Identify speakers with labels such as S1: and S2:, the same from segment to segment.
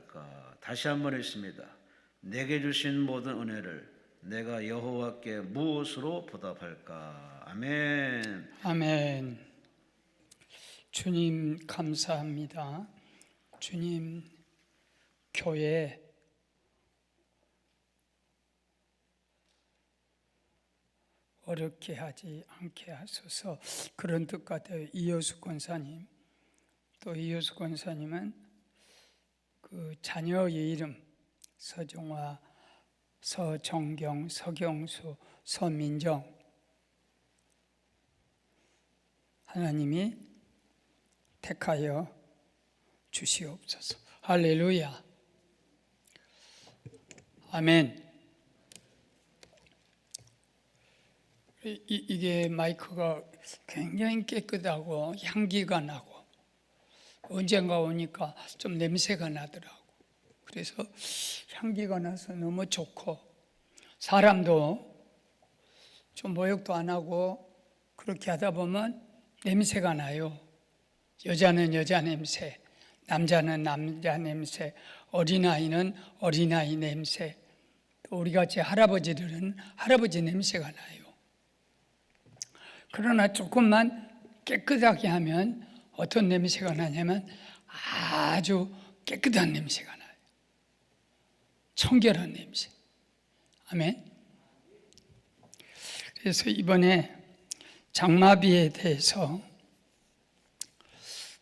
S1: 보답할까? 다시 한번 읽습니다. 내게 주신 모든 은혜를 내가 여호와께 무엇으로 보답할까? 아멘.
S2: 아멘. 주님 감사합니다. 주님 교회 어렵게 하지 않게 하소서. 그런 뜻 같아요. 이효수 권사님. 또 이효수 권사님은 그 자녀의 이름 서정화, 서정경, 서경수, 서민정 하나님이 택하여 주시옵소서. 할렐루야. 아멘. 이게 마이크가 굉장히 깨끗하고 향기가 나고 언젠가 오니까 좀 냄새가 나더라고. 그래서 향기가 나서 너무 좋고 사람도 좀 모욕도 안 하고 그렇게 하다 보면 냄새가 나요. 여자는 여자 냄새, 남자는 남자 냄새, 어린아이는 어린아이 냄새, 또 우리같이 할아버지들은 할아버지 냄새가 나요. 그러나 조금만 깨끗하게 하면 어떤 냄새가 나냐면 아주 깨끗한 냄새가 나요. 청결한 냄새. 아멘. 그래서 이번에 장마비에 대해서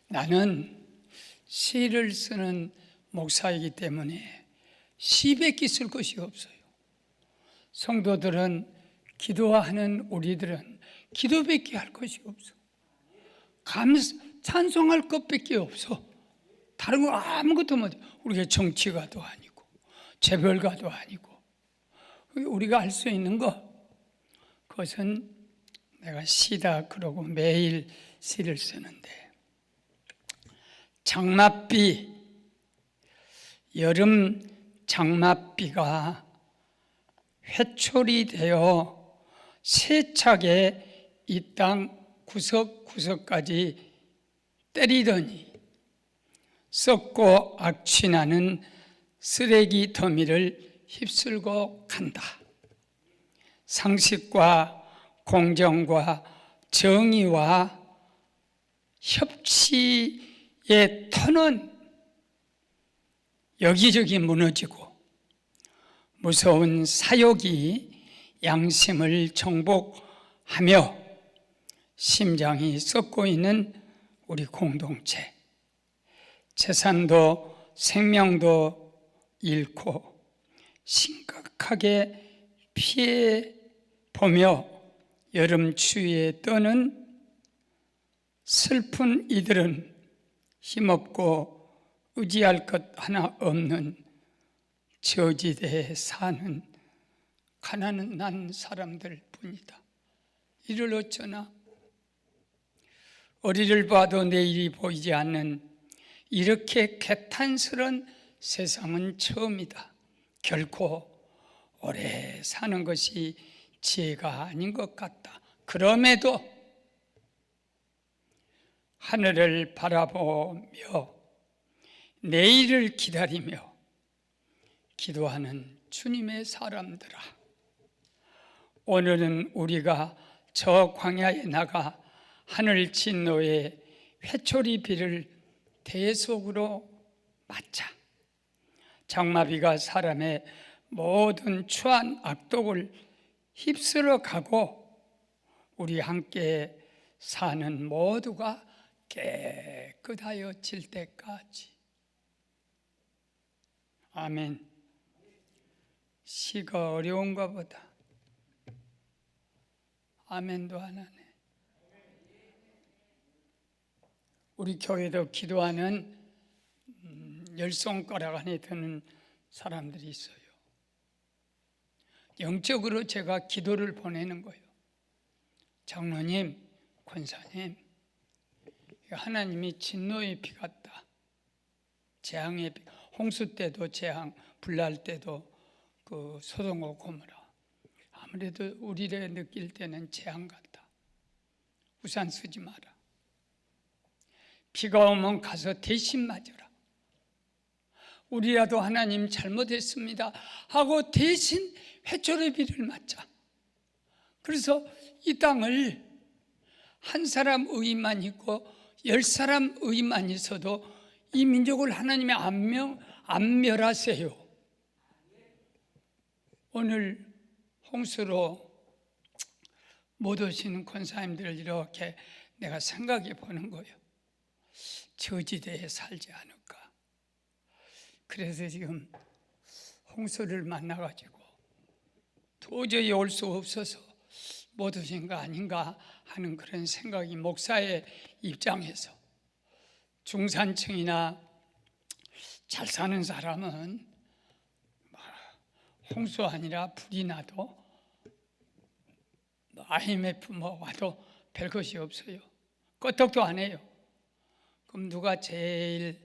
S2: 나는 시를 쓰는 목사이기 때문에 시밖에 쓸 것이 없어요. 성도들은 기도하는 우리들은 기도밖에 할 것이 없어. 찬송할 것밖에 없어. 다른 거 아무것도 못 해. 우리가 정치가도 아니고 재벌가도 아니고 우리가 할 수 있는 거 그것은 내가 시다 그러고 매일 시를 쓰는데 장맛비, 여름 장맛비가 회초리 되어 세차게 이 땅 구석구석까지 때리더니 썩고 악취나는 쓰레기 더미를 휩쓸고 간다. 상식과 공정과 정의와 협치의 터는 여기저기 무너지고 무서운 사욕이 양심을 정복하며 심장이 썩고 있는 우리 공동체, 재산도 생명도 잃고 심각하게 피해 보며 여름 추위에 떠는 슬픈 이들은 힘없고 의지할 것 하나 없는 저지대에 사는 가난한 사람들 뿐이다. 이를 어쩌나 어리를 봐도 내일이 보이지 않는 이렇게 개탄스러운 세상은 처음이다. 결코 오래 사는 것이 지혜가 아닌 것 같다. 그럼에도 하늘을 바라보며 내일을 기다리며 기도하는 주님의 사람들아, 오늘은 우리가 저 광야에 나가 하늘 진노의 회초리 비를 대속으로 맞자. 장마비가 사람의 모든 추한 악독을 휩쓸어 가고 우리 함께 사는 모두가 깨끗하여질 때까지. 아멘. 시가 어려운가 보다. 아멘도 안 하네. 우리 교회도 기도하는 10손가락 안에 드는 사람들이 있어요. 영적으로 제가 기도를 보내는 거예요. 장로님, 권사님, 하나님이 진노의 비 같다. 재앙의 비, 홍수 때도 재앙, 불날 때도 그 소돔과 고모라. 아무래도 우리를 느낄 때는 재앙 같다. 우산 쓰지 마라. 비가 오면 가서 대신 맞으라. 우리라도 하나님 잘못했습니다 하고 대신 회초리 비를 맞자. 그래서 이 땅을 한 사람 의인만 있고 10사람 의인만 있어도 이 민족을 하나님이 안 멸하세요. 오늘 홍수로 못 오시는 권사님들을 이렇게 내가 생각해 보는 거예요. 저지대에 살지 않을까. 그래서 지금 홍수를 만나가지고 도저히 올 수 없어서 못 오신 거 아닌가 하는 그런 생각이, 목사의 입장에서. 중산층이나 잘 사는 사람은 홍수 아니라 불이 나도 IMF 와도 별 것이 없어요. 끄떡도 안 해요. 그럼 누가 제일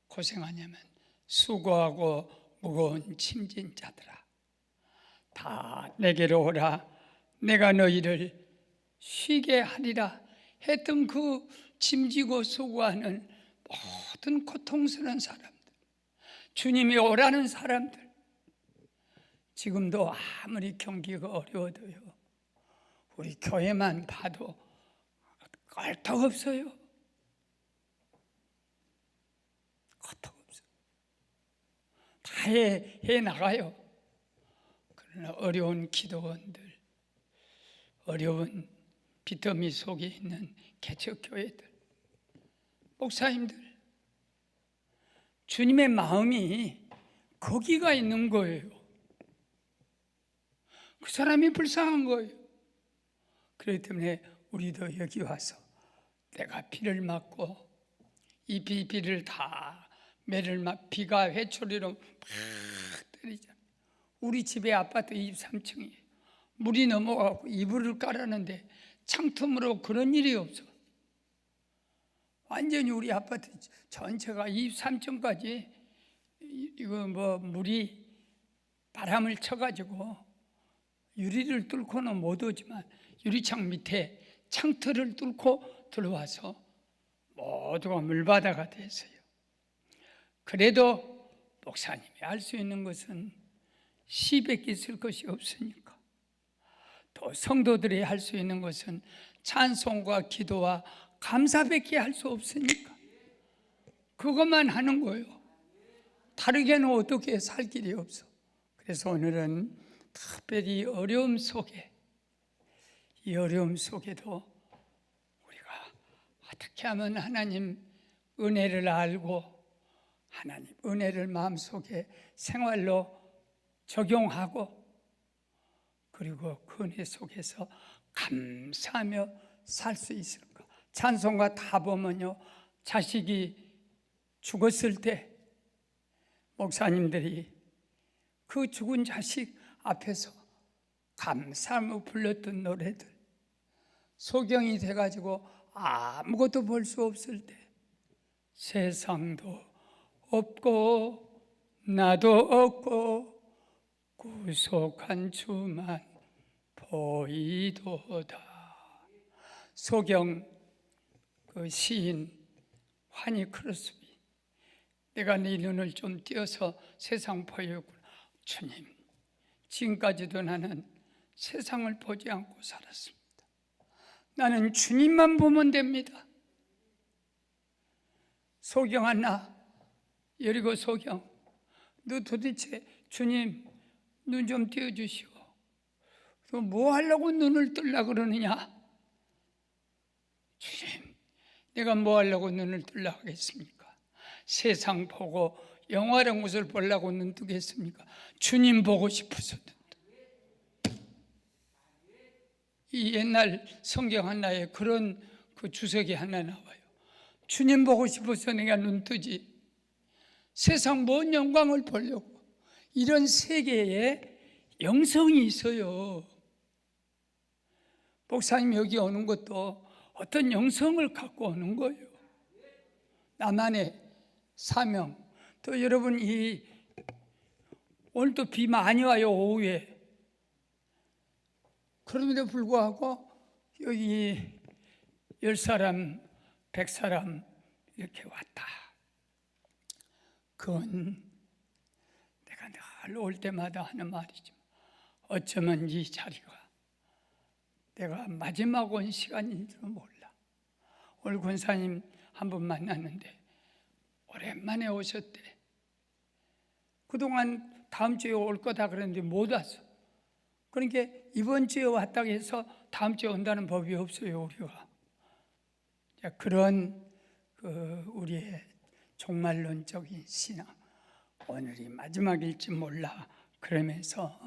S2: 고생하냐면 수고하고 무거운 짐진 자들아, 다 내게로 오라, 내가 너희를 쉬게 하리라 했던 그 짐지고 수고하는 모든 고통스러운 사람들, 주님이 오라는 사람들, 지금도 아무리 경기가 어려워도요, 우리 교회만 봐도 끄떡없어요. 끄떡없어요. 다 해 나가요. 그러나 어려운 기도원들, 어려운 비더미 속에 있는 개척교회들, 목사님들, 주님의 마음이 거기가 있는 거예요. 그 사람이 불쌍한 거예요. 그렇기 때문에 우리도 여기 와서 내가 비를 맞고 이 비를 다 매를 맞, 비가 회초리로 막 때리잖아요. 우리 집에 아파트 23층이에요. 물이 넘어가고 이불을 깔았는데 창틈으로 그런 일이 없어. 완전히 우리 아파트 전체가 23층까지 이거 물이 바람을 쳐가지고 유리를 뚫고는 못 오지만 유리창 밑에 창틀을 뚫고 들어와서 모두가 물바다가 됐어요. 그래도 목사님이 할 수 있는 것은 시밖에 쓸 것이 없으니까, 또 성도들이 할 수 있는 것은 찬송과 기도와 감사밖에 할 수 없으니까 그것만 하는 거예요. 다르게는 어떻게 살 길이 없어. 그래서 오늘은 특별히 어려움 속에, 이 어려움 속에도 우리가 어떻게 하면 하나님 은혜를 알고 하나님 은혜를 마음속에 생활로 적용하고, 그리고 그 은혜 속에서 감사하며 살 수 있을까. 찬송가 다 보면요, 자식이 죽었을 때 목사님들이 그 죽은 자식 앞에서 감사하며 불렀던 노래들, 소경이 돼가지고 아무것도 볼 수 없을 때 세상도 없고 나도 없고 구속한 주만 보이도다. 소경 그 시인 환희 크로스비, 내가 네 눈을 좀 띄어서 세상 보였구나. 주님, 지금까지도 나는 세상을 보지 않고 살았습니다. 나는 주님만 보면 됩니다. 소경아, 나 여리고 소경, 너 도대체 주님 눈 좀 띄어주시오. 너 뭐 하려고 눈을 뜨려고 그러느냐? 주님, 내가 뭐 하려고 눈을 뜨려고 하겠습니까? 세상 보고 영화라는 것을 보려고 눈 뜨겠습니까? 주님 보고 싶어서 눈 뜨. 이 옛날 성경 하나에 그런 그 주석이 하나 나와요. 주님 보고 싶어서 내가 눈 뜨지, 세상 뭔 영광을 보려고. 이런 세계에 영성이 있어요. 목사님 여기 오는 것도 어떤 영성을 갖고 오는 거예요. 나만의 사명. 또 여러분, 오늘도 비 많이 와요, 오후에. 그럼에도 불구하고 여기 10사람, 100사람 이렇게 왔다. 그건 내가 늘 올 때마다 하는 말이지만 어쩌면 이 자리가 내가 마지막 온 시간인지도 몰라. 오늘 권사님 한 분 만났는데 오랜만에 오셨대. 그동안 다음 주에 올 거다 그랬는데 못 왔어. 그러니까 이번 주에 왔다고 해서 다음 주에 온다는 법이 없어요, 우리가. 그런 우리의 종말론적인 신앙, 오늘이 마지막일지 몰라 그러면서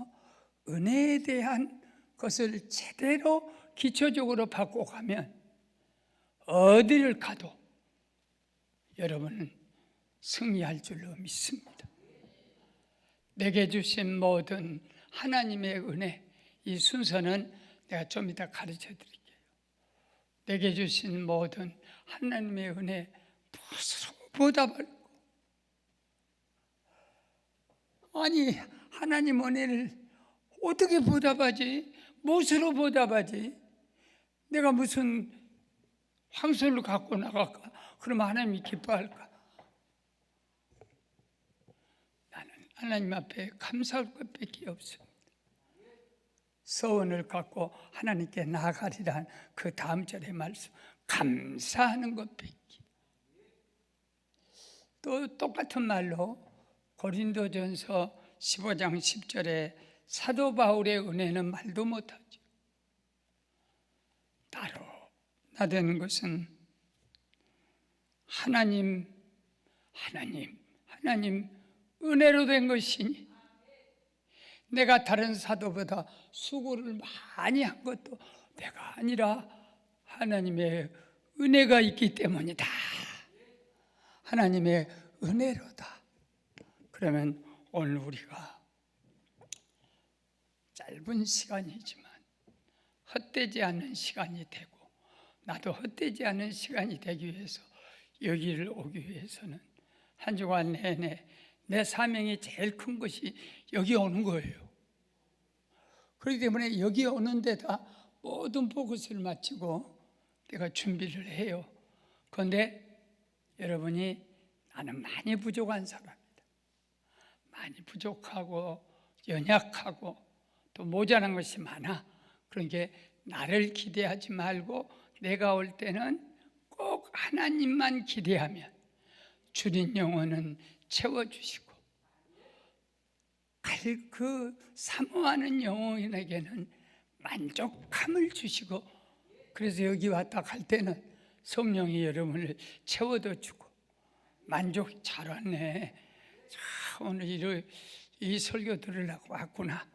S2: 은혜에 대한 것을 제대로 기초적으로 받고 가면 어디를 가도 여러분은 승리할 줄로 믿습니다. 내게 주신 모든 하나님의 은혜, 이 순서는 내가 좀 이따 가르쳐 드릴게요. 내게 주신 모든 하나님의 은혜 무엇으로 보답할까? 아니, 하나님 은혜를 어떻게 보답하지? 무엇으로 보답하지? 내가 무슨 황소를 갖고 나갈까? 그러면 하나님이 기뻐할까? 나는 하나님 앞에 감사할 것밖에 없습니다. 서원을 갖고 하나님께 나아가리란 그 다음 절의 말씀, 감사하는 것밖에. 또 똑같은 말로 고린도전서 15장 10절에 사도 바울의 은혜는 말도 못하죠. 따로 나되는 것은 하나님 은혜로 된 것이니, 내가 다른 사도보다 수고를 많이 한 것도 내가 아니라 하나님의 은혜가 있기 때문이다. 하나님의 은혜로다. 그러면 오늘 우리가 짧은 시간이지만 헛되지 않은 시간이 되고, 나도 헛되지 않은 시간이 되기 위해서 여기를 오기 위해서는 한 주간 내내 내 사명이 제일 큰 것이 여기 오는 거예요. 그렇기 때문에 여기 오는 데다 모든 포커스를 마치고 내가 준비를 해요. 그런데 여러분이 나는 많이 부족한 사람이다, 많이 부족하고 연약하고 또 모자란 것이 많아. 그러니까 나를 기대하지 말고 내가 올 때는 꼭 하나님만 기대하면 주린 영혼은 채워주시고, 그 사모하는 영혼에게는 만족함을 주시고, 그래서 여기 왔다 갈 때는 성령이 여러분을 채워도 주고, 만족, 잘 왔네, 자, 오늘 이 설교 들으려고 왔구나,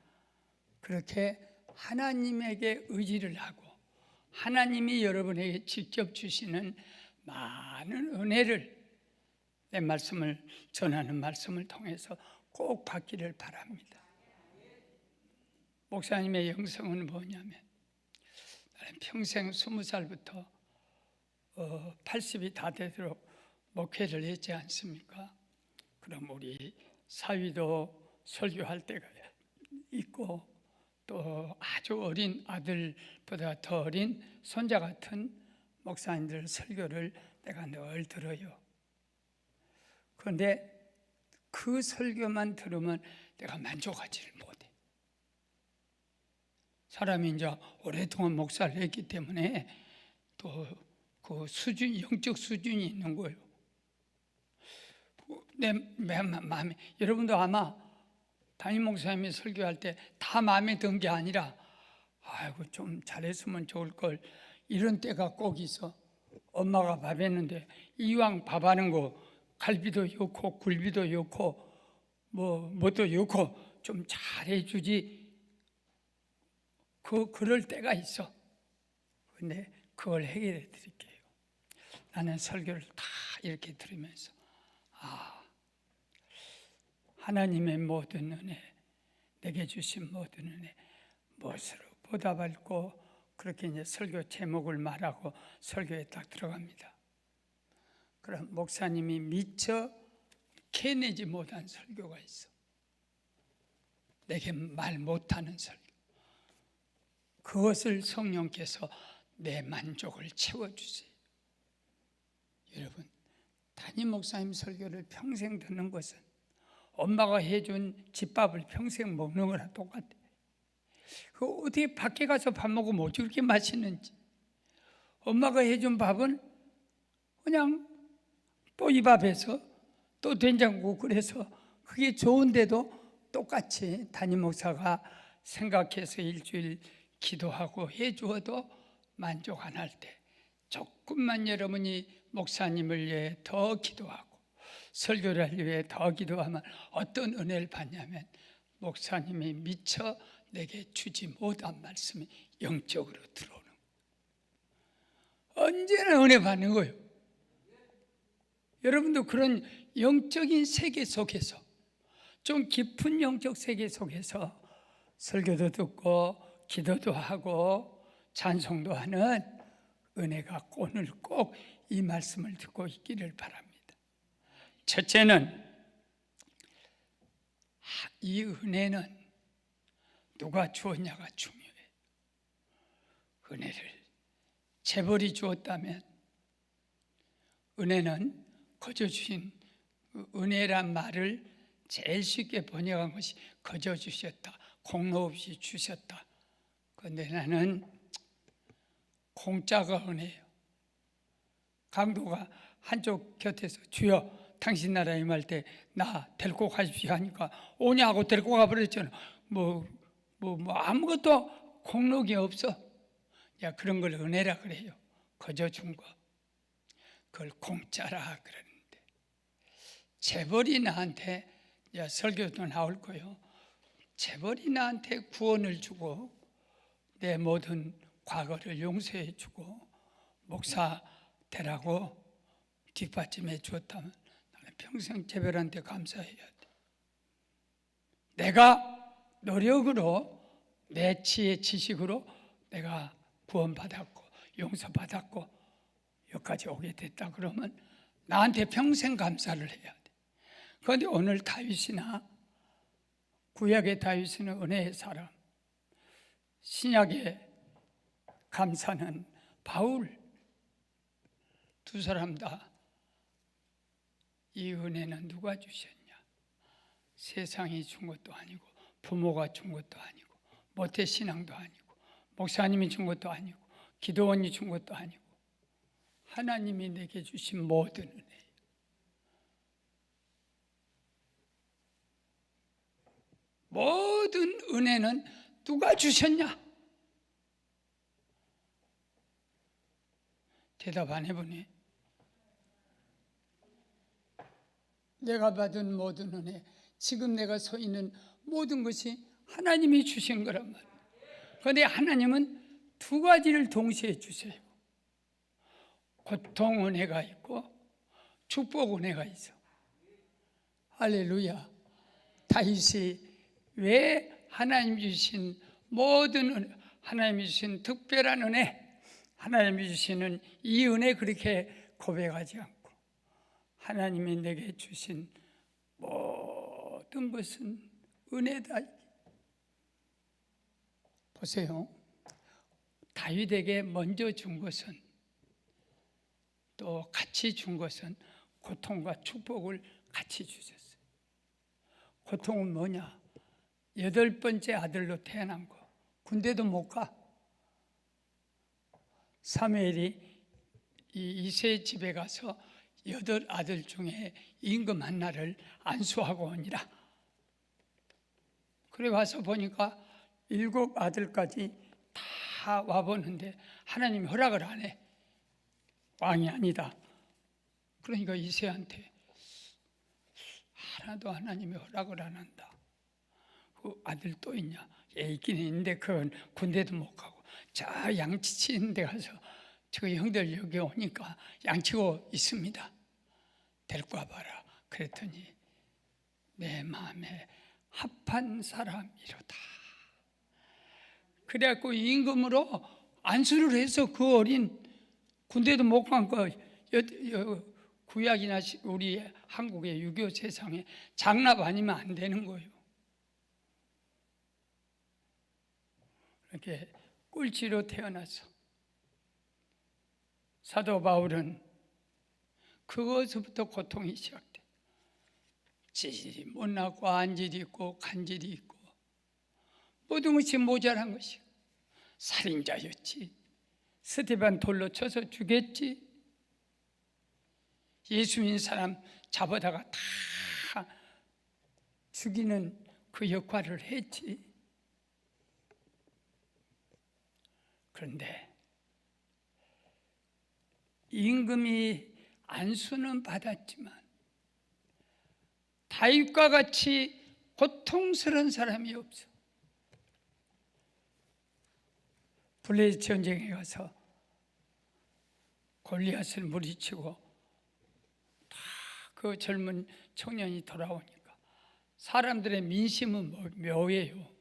S2: 그렇게 하나님에게 의지를 하고 하나님이 여러분에게 직접 주시는 많은 은혜를 내 말씀을 전하는 말씀을 통해서 꼭 받기를 바랍니다. 목사님의 영성은 뭐냐면, 나는 평생 20살부터 80이 다 되도록 목회를 했지 않습니까? 그럼 우리 사위도 설교할 때가 있고, 또 아주 어린 아들보다 더 어린 손자 같은 목사님들 설교를 내가 늘 들어요. 그런데 그 설교만 들으면 내가 만족하지를 못해. 사람이 이제 오랫동안 목사를 했기 때문에 또 그 수준, 영적 수준이 있는 거예요. 내 마음에, 여러분도 아마 담임 목사님이 설교할 때 다 마음에 든 게 아니라, 아이고 좀 잘했으면 좋을 걸, 이런 때가 꼭 있어. 엄마가 밥 했는데 이왕 밥하는 거 갈비도 넣고 굴비도 넣고 뭐도 넣고 좀 잘해주지. 그럴 때가 있어. 근데 그걸 해결해 드릴게요. 나는 설교를 다 이렇게 들으면서, 하나님의 모든 은혜, 내게 주신 모든 은혜 무엇으로 보답할고, 그렇게 이제 설교 제목을 말하고 설교에 딱 들어갑니다. 그럼 목사님이 미처 캐내지 못한 설교가 있어. 내게 말 못하는 설교. 그것을 성령께서 내 만족을 채워주세요. 여러분, 담임 목사님 설교를 평생 듣는 것은 엄마가 해준 집밥을 평생 먹는 거랑 똑같아. 그 어떻게 밖에 가서 밥 먹으면 어떻게 그렇게 맛있는지. 엄마가 해준 밥은 그냥 또 이 밥에서 또 된장국 그래서 그게 좋은데도 똑같이 담임 목사가 생각해서 일주일 기도하고 해주어도 만족 안 할 때 조금만 여러분이 목사님을 위해 더 기도하고 설교를 위해 더 기도하면 어떤 은혜를 받냐면 목사님이 미처 내게 주지 못한 말씀이 영적으로 들어오는 거예요. 언제나 은혜 받는 거예요. 여러분도 그런 영적인 세계 속에서 좀 깊은 영적 세계 속에서 설교도 듣고 기도도 하고 찬송도 하는 은혜가 오늘 꼭 이 말씀을 듣고 있기를 바랍니다. 첫째는 이 은혜는 누가 주었냐가 중요해요. 은혜를 재벌이 주었다면 은혜는 거저 주신 은혜란 말을 제일 쉽게 번역한 것이 거저 주셨다, 공로 없이 주셨다. 그런데 나는 공짜가 은혜예요. 강도가 한쪽 곁에서 주여 당신 나라 임할 때 나 데리고 가십시오 하니까 오냐고 데리고 가버렸잖아. 아무것도 공록이 없어. 야, 그런 걸 은혜라 그래요. 거저 준 거. 그걸 공짜라 그러는데 재벌이 나한테 설교도 나올 거예요. 재벌이 나한테 구원을 주고 내 모든 과거를 용서해 주고 목사 되라고 뒷받침해 주었다면 나는 평생 재벌한테 감사해야 돼. 내가 노력으로 내 지혜 지식으로 내가 구원받았고 용서받았고 여기까지 오게 됐다 그러면 나한테 평생 감사를 해야 돼. 그런데 오늘 다윗이나 구약의 다윗은 은혜의 사람, 신약의 감사는 바울, 두 사람 다 이 은혜는 누가 주셨냐? 세상이 준 것도 아니고 부모가 준 것도 아니고 모태신앙도 아니고 목사님이 준 것도 아니고 기도원이 준 것도 아니고 하나님이 내게 주신 모든 은혜예요. 모든 은혜는 누가 주셨냐? 대답 안 해보네. 내가 받은 모든 은혜, 지금 내가 서 있는 모든 것이 하나님이 주신 거란 말이에요. 그런데 하나님은 두 가지를 동시에 주세요. 고통 은혜가 있고 축복 은혜가 있어. 할렐루야. 다윗이 왜 하나님이 주신 모든 은혜, 하나님이 주신 특별한 은혜, 하나님이 주시는 이 은혜 그렇게 고백하지 않고 하나님이 내게 주신 모든 것은 은혜다. 보세요. 다윗에게 먼저 준 것은 또 같이 준 것은 고통과 축복을 같이 주셨어요. 고통은 뭐냐? 8번째 아들로 태어난 거. 군대도 못 가. 사무엘이 이새의 집에 가서 8 아들 중에 임금 하나를 안수하고 오니라. 그래 와서 보니까 7 아들까지 다 와보는데 하나님이 허락을 안 해. 왕이 아니다. 그러니까 이새한테 하나도 하나님이 허락을 안 한다. 그 아들 또 있냐? 있긴 있는데 그건 군대도 못 가고 저 양치치는 데 가서 저 형들 여기 오니까 양치고 있습니다. 데리고 와봐라. 그랬더니 내 마음에 합한 사람이로다. 그래갖고 임금으로 안수를 해서 그 어린 군대도 못 간 거 구약이나 우리 한국의 유교 세상에 장납 아니면 안 되는 거예요. 이렇게 꿀치로 태어나서 사도 바울은 그것부터 고통이 시작돼. 질이 못나고 안질이 있고 간질이 있고 모든 것이 모자란 것이. 살인자였지. 스데반 돌로 쳐서 죽였지. 예수 믿는 사람 잡아다가 다 죽이는 그 역할을 했지. 그런데 임금이 안수는 받았지만 다윗과 같이 고통스러운 사람이 없어. 블레셋 전쟁에 가서 골리앗을 물리치고 다 그 젊은 청년이 돌아오니까 사람들의 민심은 묘해요.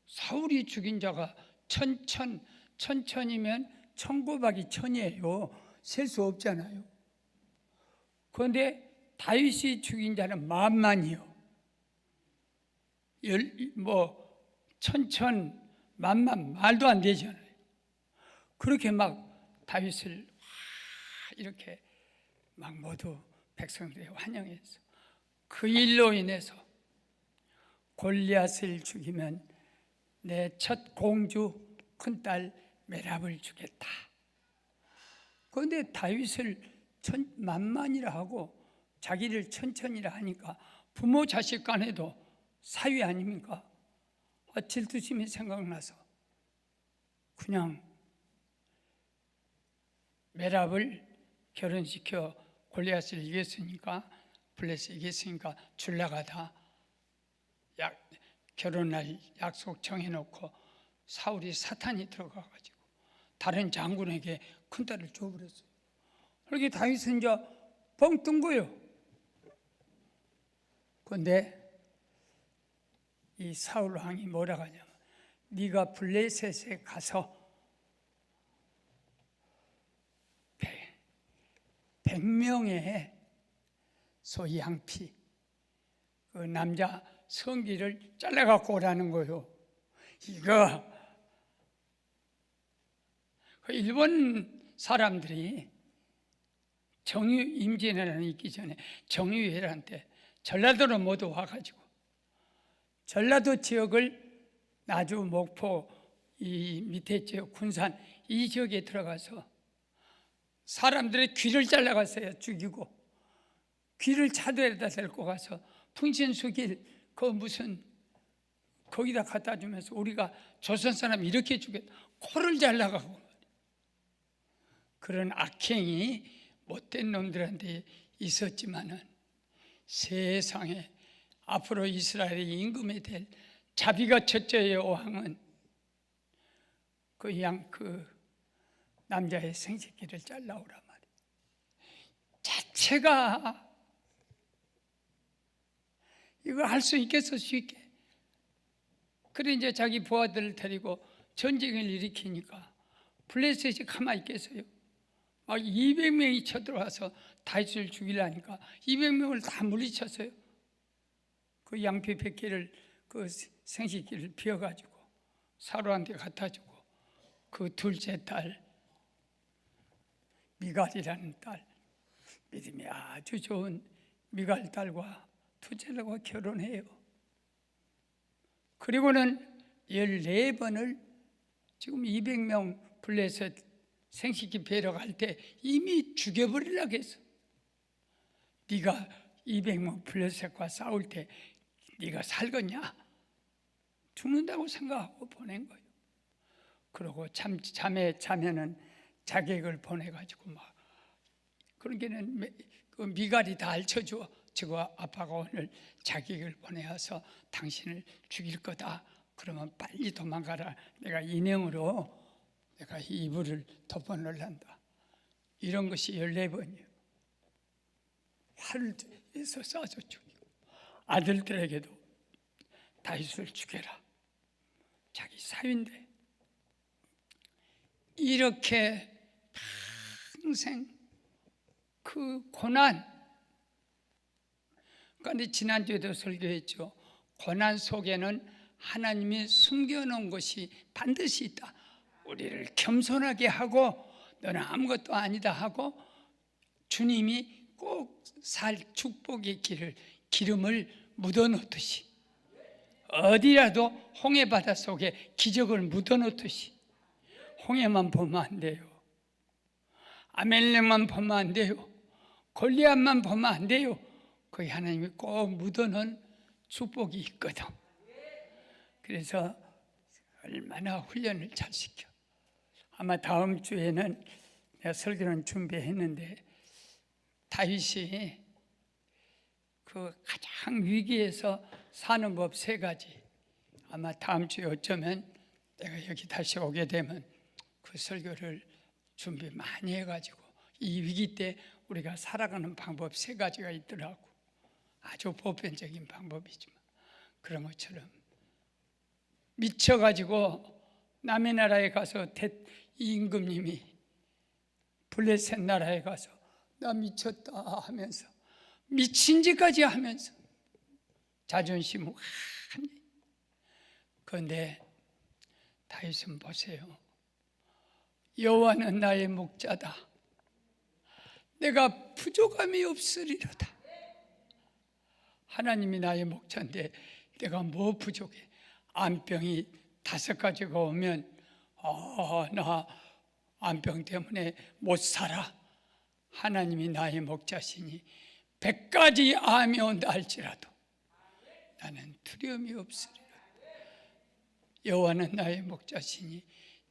S2: 사울이 죽인 자가 천천이면 1900이 1000이에요. 셀 수 없잖아요. 그런데 다윗이 죽인 자는 10,000이요. 천천, 10,000 말도 안 되잖아요. 그렇게 막 다윗을 이렇게 막 모두 백성들이 환영했어. 그 일로 인해서 골리앗을 죽이면 내 첫 공주 큰딸 메랍을 주겠다. 그런데 다윗을 만만이라 하고 자기를 천천이라 하니까 부모 자식 간에도 사위 아닙니까? 질투심이 생각나서 그냥 메랍을 결혼시켜 골리앗을 이겼으니까 블레셋 이겼으니까 줄라가다 결혼할 약속 정해놓고 사울이 사탄이 들어가가지고 다른 장군에게 큰딸을 줘버렸어요. 그렇게 다윗은 이제 뻥 뜬 거예요. 그런데 이 사울 왕이 뭐라고 하냐면 네가 블레셋에 가서 100명의 소위 양피 그 남자 성기를 잘라갖고 오라는 거예요. 이거 일본 사람들이 정유임진왜란이 있기 전에 정유회란 때 전라도로 모두 와가지고 전라도 지역을 나주, 목포 이 밑에 지역 군산 이 지역에 들어가서 사람들의 귀를 잘라갔어요. 죽이고 귀를 차도에다 데리고 가서 풍신수길 그 무슨 거기다 갖다 주면서 우리가 조선 사람 이렇게 죽였다. 코를 잘라가고 그런 악행이 못된 놈들한테 있었지만은 세상에 앞으로 이스라엘의 임금이 될 자비가 첫째의 왕은 그 남자의 생식기를 잘라오란 말이에요. 자체가 이거 할 수 있겠어 쉽게. 그래 이제 자기 부하들을 데리고 전쟁을 일으키니까 블레셋이 가만히 있겠어요. 막 200명이 쳐들어와서 다윗을 죽이려니까 200명을 다 물리쳤어요. 그 양피 100개를 그 생식기를 비워가지고 사로한테 갖다주고 그 둘째 딸 미갈이라는 딸 믿음이 아주 좋은 미갈 딸과 둘째 딸과 결혼해요. 그리고는 14번을 지금 200명 블레셋 생식기 베러 갈 때 이미 죽여버리려고 했어. 네가 200명 블레셋과 싸울 때 네가 살겠냐? 죽는다고 생각하고 보낸 거예요. 그리고 자면은 자객을 보내가지고 막 그러기는 그 미갈이 다 알쳐줘. 저거 아빠가 오늘 자객을 보내어서 당신을 죽일 거다. 그러면 빨리 도망가라. 내가 인형으로 내가 이불을 덮어놓을란다. 이런 것이 14번이에요. 활을 해서 쏴서 죽이고 아들들에게도 다윗을 죽여라. 자기 사위인데 이렇게 평생 그 고난. 그런데 지난주에도 설교했죠. 고난 속에는 하나님이 숨겨놓은 것이 반드시 있다. 우리를 겸손하게 하고 너는 아무것도 아니다 하고 주님이 꼭 살 축복의 기름을 묻어놓듯이, 어디라도 홍해 바다 속에 기적을 묻어놓듯이, 홍해만 보면 안 돼요. 아멜렉만 보면 안 돼요. 골리앗만 보면 안 돼요. 거기 하나님이 꼭 묻어놓은 축복이 있거든. 그래서 얼마나 훈련을 잘 시켜. 아마 다음 주에는 내가 설교는 준비했는데, 다윗이 그 가장 위기에서 사는 법 3가지, 아마 다음 주에 어쩌면 내가 여기 다시 오게 되면 그 설교를 준비 많이 해가지고, 이 위기 때 우리가 살아가는 방법 3가지가 있더라고. 아주 보편적인 방법이지만, 그런 것처럼 미쳐가지고 남의 나라에 가서 임금님이 블레셋 나라에 가서 나 미쳤다 하면서, 미친 짓까지 하면서 자존심을 완전히. 그런데 다윗은 보세요. 여호와는 나의 목자다. 내가 부족함이 없으리로다. 하나님이 나의 목자인데 내가 뭐 부족해? 암병이 5가지가 오면 나 암병 때문에 못 살아. 하나님이 나의 목자시니 100가지 암이 온다 할지라도 나는 두려움이 없으리라. 여호와는 나의 목자시니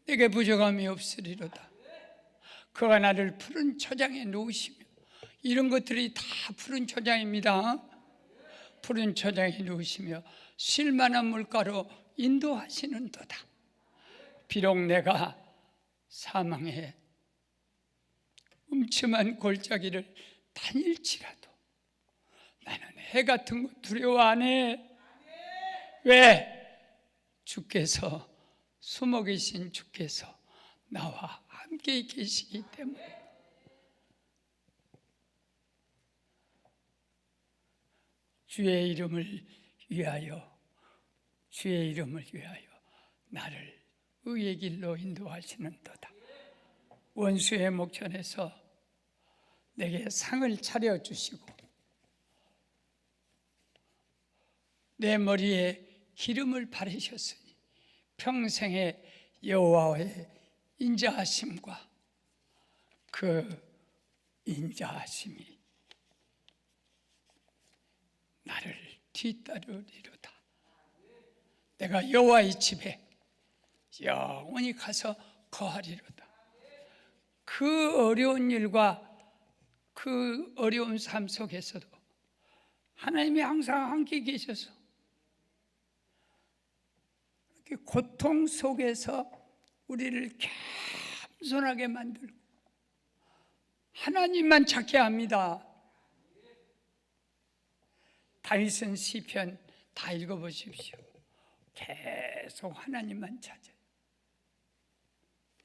S2: 내게 부족함이 없으리로다. 그가 나를 푸른 초장에 놓으시며, 이런 것들이 다 푸른 초장입니다. 푸른 초장에 놓으시며 쉴 만한 물가로 인도하시는도다. 비록 내가 사망의 음침한 골짜기를 다닐지라도 나는 해 같은 거 두려워 안 해. 왜? 주께서, 숨어 계신 주께서 나와 함께 계시기 때문에. 주의 이름을 위하여, 주의 이름을 위하여 나를 의의 길로 인도하시는도다. 원수의 목전에서 내게 상을 차려주시고 내 머리에 기름을 바르셨으니 평생의 여호와의 인자하심과 그 인자하심이 나를 뒤따르리로다. 내가 여호와의 집에 영원히 가서 거하리로다. 그 어려운 일과 그 어려운 삶 속에서도 하나님이 항상 함께 계셔서 고통 속에서 우리를 겸손하게 만들고 하나님만 찾게 합니다. 다윗은 시편 다 읽어보십시오. 계속 하나님만 찾아요.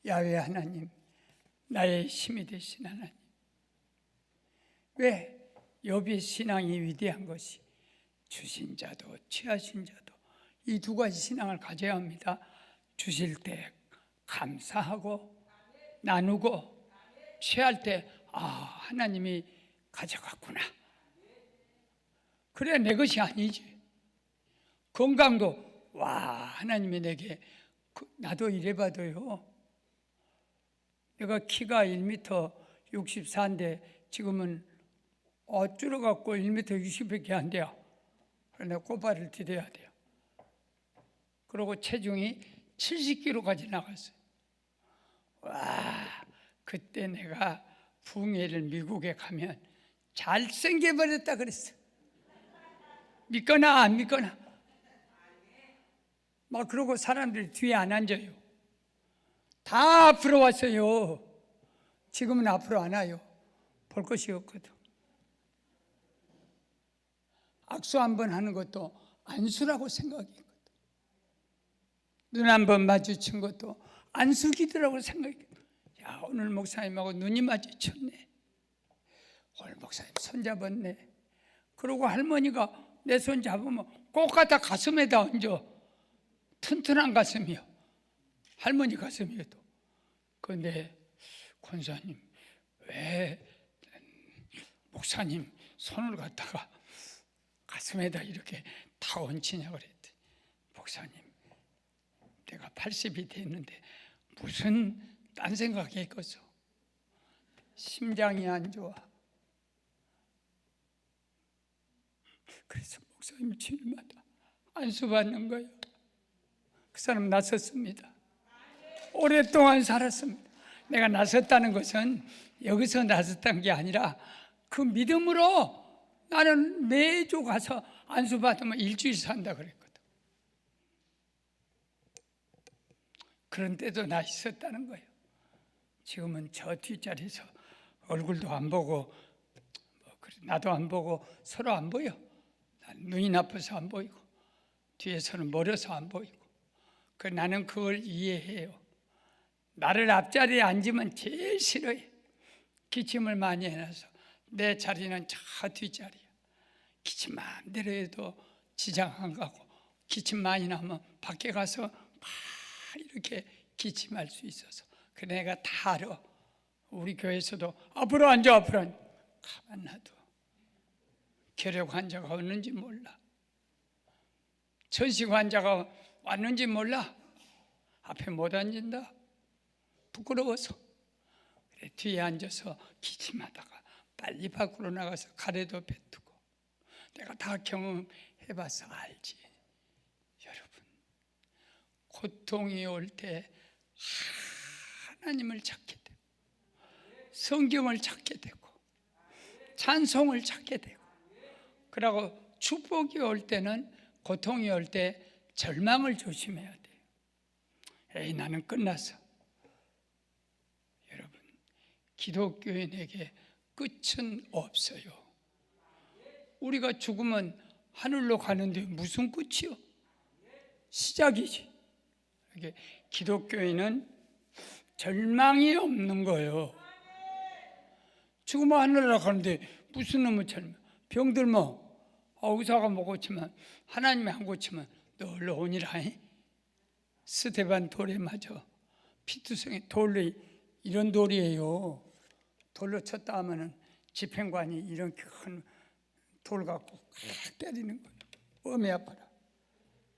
S2: 야훼 하나님, 나의 힘이 되신 하나님. 왜? 욥의 신앙이 위대한 것이 주신 자도 취하신 자도 이 2가지 신앙을 가져야 합니다. 주실 때 감사하고 나누고, 취할 때 하나님이 가져갔구나. 그래 내 것이 아니지. 건강도 하나님이 내게, 나도 이래봐도요, 내가 키가 1m 64인데 지금은 줄어갖고 1m 60밖에 안 돼요. 그래서 꼬발을 디뎌야 돼요. 그리고 체중이 70kg까지 나갔어요. 그때 내가 부흥회를 미국에 가면 잘생겨버렸다 그랬어. 믿거나 안 믿거나. 막 그러고 사람들이 뒤에 안 앉아요. 다 앞으로 왔어요. 지금은 앞으로 안 와요. 볼 것이 없거든. 악수 한번 하는 것도 안수라고 생각했거든. 눈 한번 마주친 것도 안수기도라고 생각했거든. 야, 오늘 목사님하고 눈이 마주쳤네. 오늘 목사님 손 잡았네. 그러고 할머니가 내 손 잡으면 꼭 갖다 가슴에다 얹어. 튼튼한 가슴이요. 할머니 가슴이어도. 그런데 권사님, 왜 목사님 손을 갖다가 가슴에다 이렇게 다 얹히냐 그랬더니, 목사님, 내가 80이 됐는데 무슨 딴 생각이 있겠어. 심장이 안 좋아. 그래서 목사님 주일마다 안수받는 거예요. 그 사람 나섰습니다. 오랫동안 살았습니다. 내가 나섰다는 것은 여기서 나섰다는 게 아니라 그 믿음으로 나는 매주 가서 안수받으면 일주일 산다 그랬거든. 그런 때도 나 있었다는 거예요. 지금은 저 뒷자리에서 얼굴도 안 보고 나도 안 보고 서로 안 보여. 눈이 나빠서 안 보이고 뒤에서는 멀어서 안 보이고. 나는 그걸 이해해요. 나를 앞자리에 앉으면 제일 싫어해. 기침을 많이 해놔서 내 자리는 저 뒷자리야. 기침 마음대로 해도 지장 안 가고, 기침 많이 나면 밖에 가서 막 이렇게 기침할 수 있어서. 그 내가 다 알아. 우리 교회에서도 앞으로 앉아, 앞으로 앉아. 가만 놔둬. 결핵 환자가 왔는지 몰라. 천식 환자가 왔는지 몰라. 앞에 못 앉는다. 부끄러워서. 그래, 뒤에 앉아서 기침하다가 빨리 밖으로 나가서 가래도 뱉고. 내가 다 경험해봐서 알지. 여러분, 고통이 올 때 하나님을 찾게 되고, 성경을 찾게 되고, 찬송을 찾게 되고, 그러고 축복이 올 때는, 고통이 올 때 절망을 조심해야 돼요. 에이, 나는 끝났어. 여러분, 기독교인에게 끝은 없어요. 우리가 죽으면 하늘로 가는데 무슨 끝이요? 시작이지. 기독교인은 절망이 없는 거예요. 죽으면 하늘로 가는데 무슨 놈의 절망? 병들면 의사가 못 고치면, 하나님이 안 고치면 너 얼른 오니라. 스데반 돌에 맞아. 피투성이 돌로, 이런 돌이에요. 돌로 쳤다 하면은 집행관이 이런 큰 돌 갖고 칵 때리는 거예요. 엄해 아파라.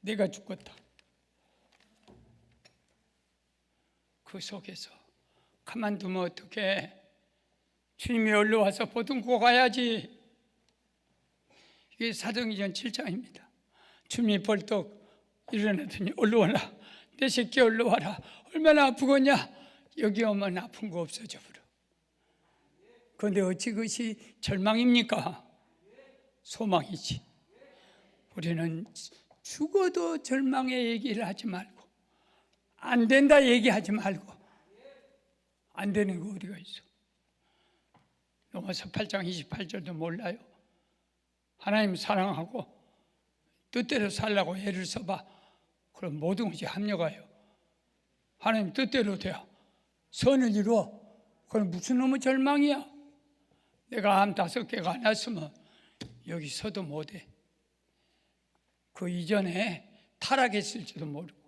S2: 내가 죽겠다. 그 속에서 가만두면 어떡해? 주님이 얼른 와서 보듬고 가야지. 이게 사도행전 7장입니다. 주님이 벌떡 일어나더니 얼른 와라. 내 새끼 얼른 와라. 얼마나 아프겠냐? 여기 오면 아픈 거 없어져 버려. 그런데 어찌 그것이 절망입니까? 소망이지. 우리는 죽어도 절망의 얘기를 하지 말고, 안 된다 얘기하지 말고, 안 되는 거 어디가 있어? 로마서 8장 28절도 몰라요? 하나님 사랑하고 뜻대로 살라고 애를 써봐. 그럼 모든 것이 합력하여 하나님 뜻대로 돼야 선을 이루어. 그럼 무슨 놈의 절망이야? 내가 암 5개가 안 왔으면 여기 서도 못해. 그 이전에 타락했을지도 모르고.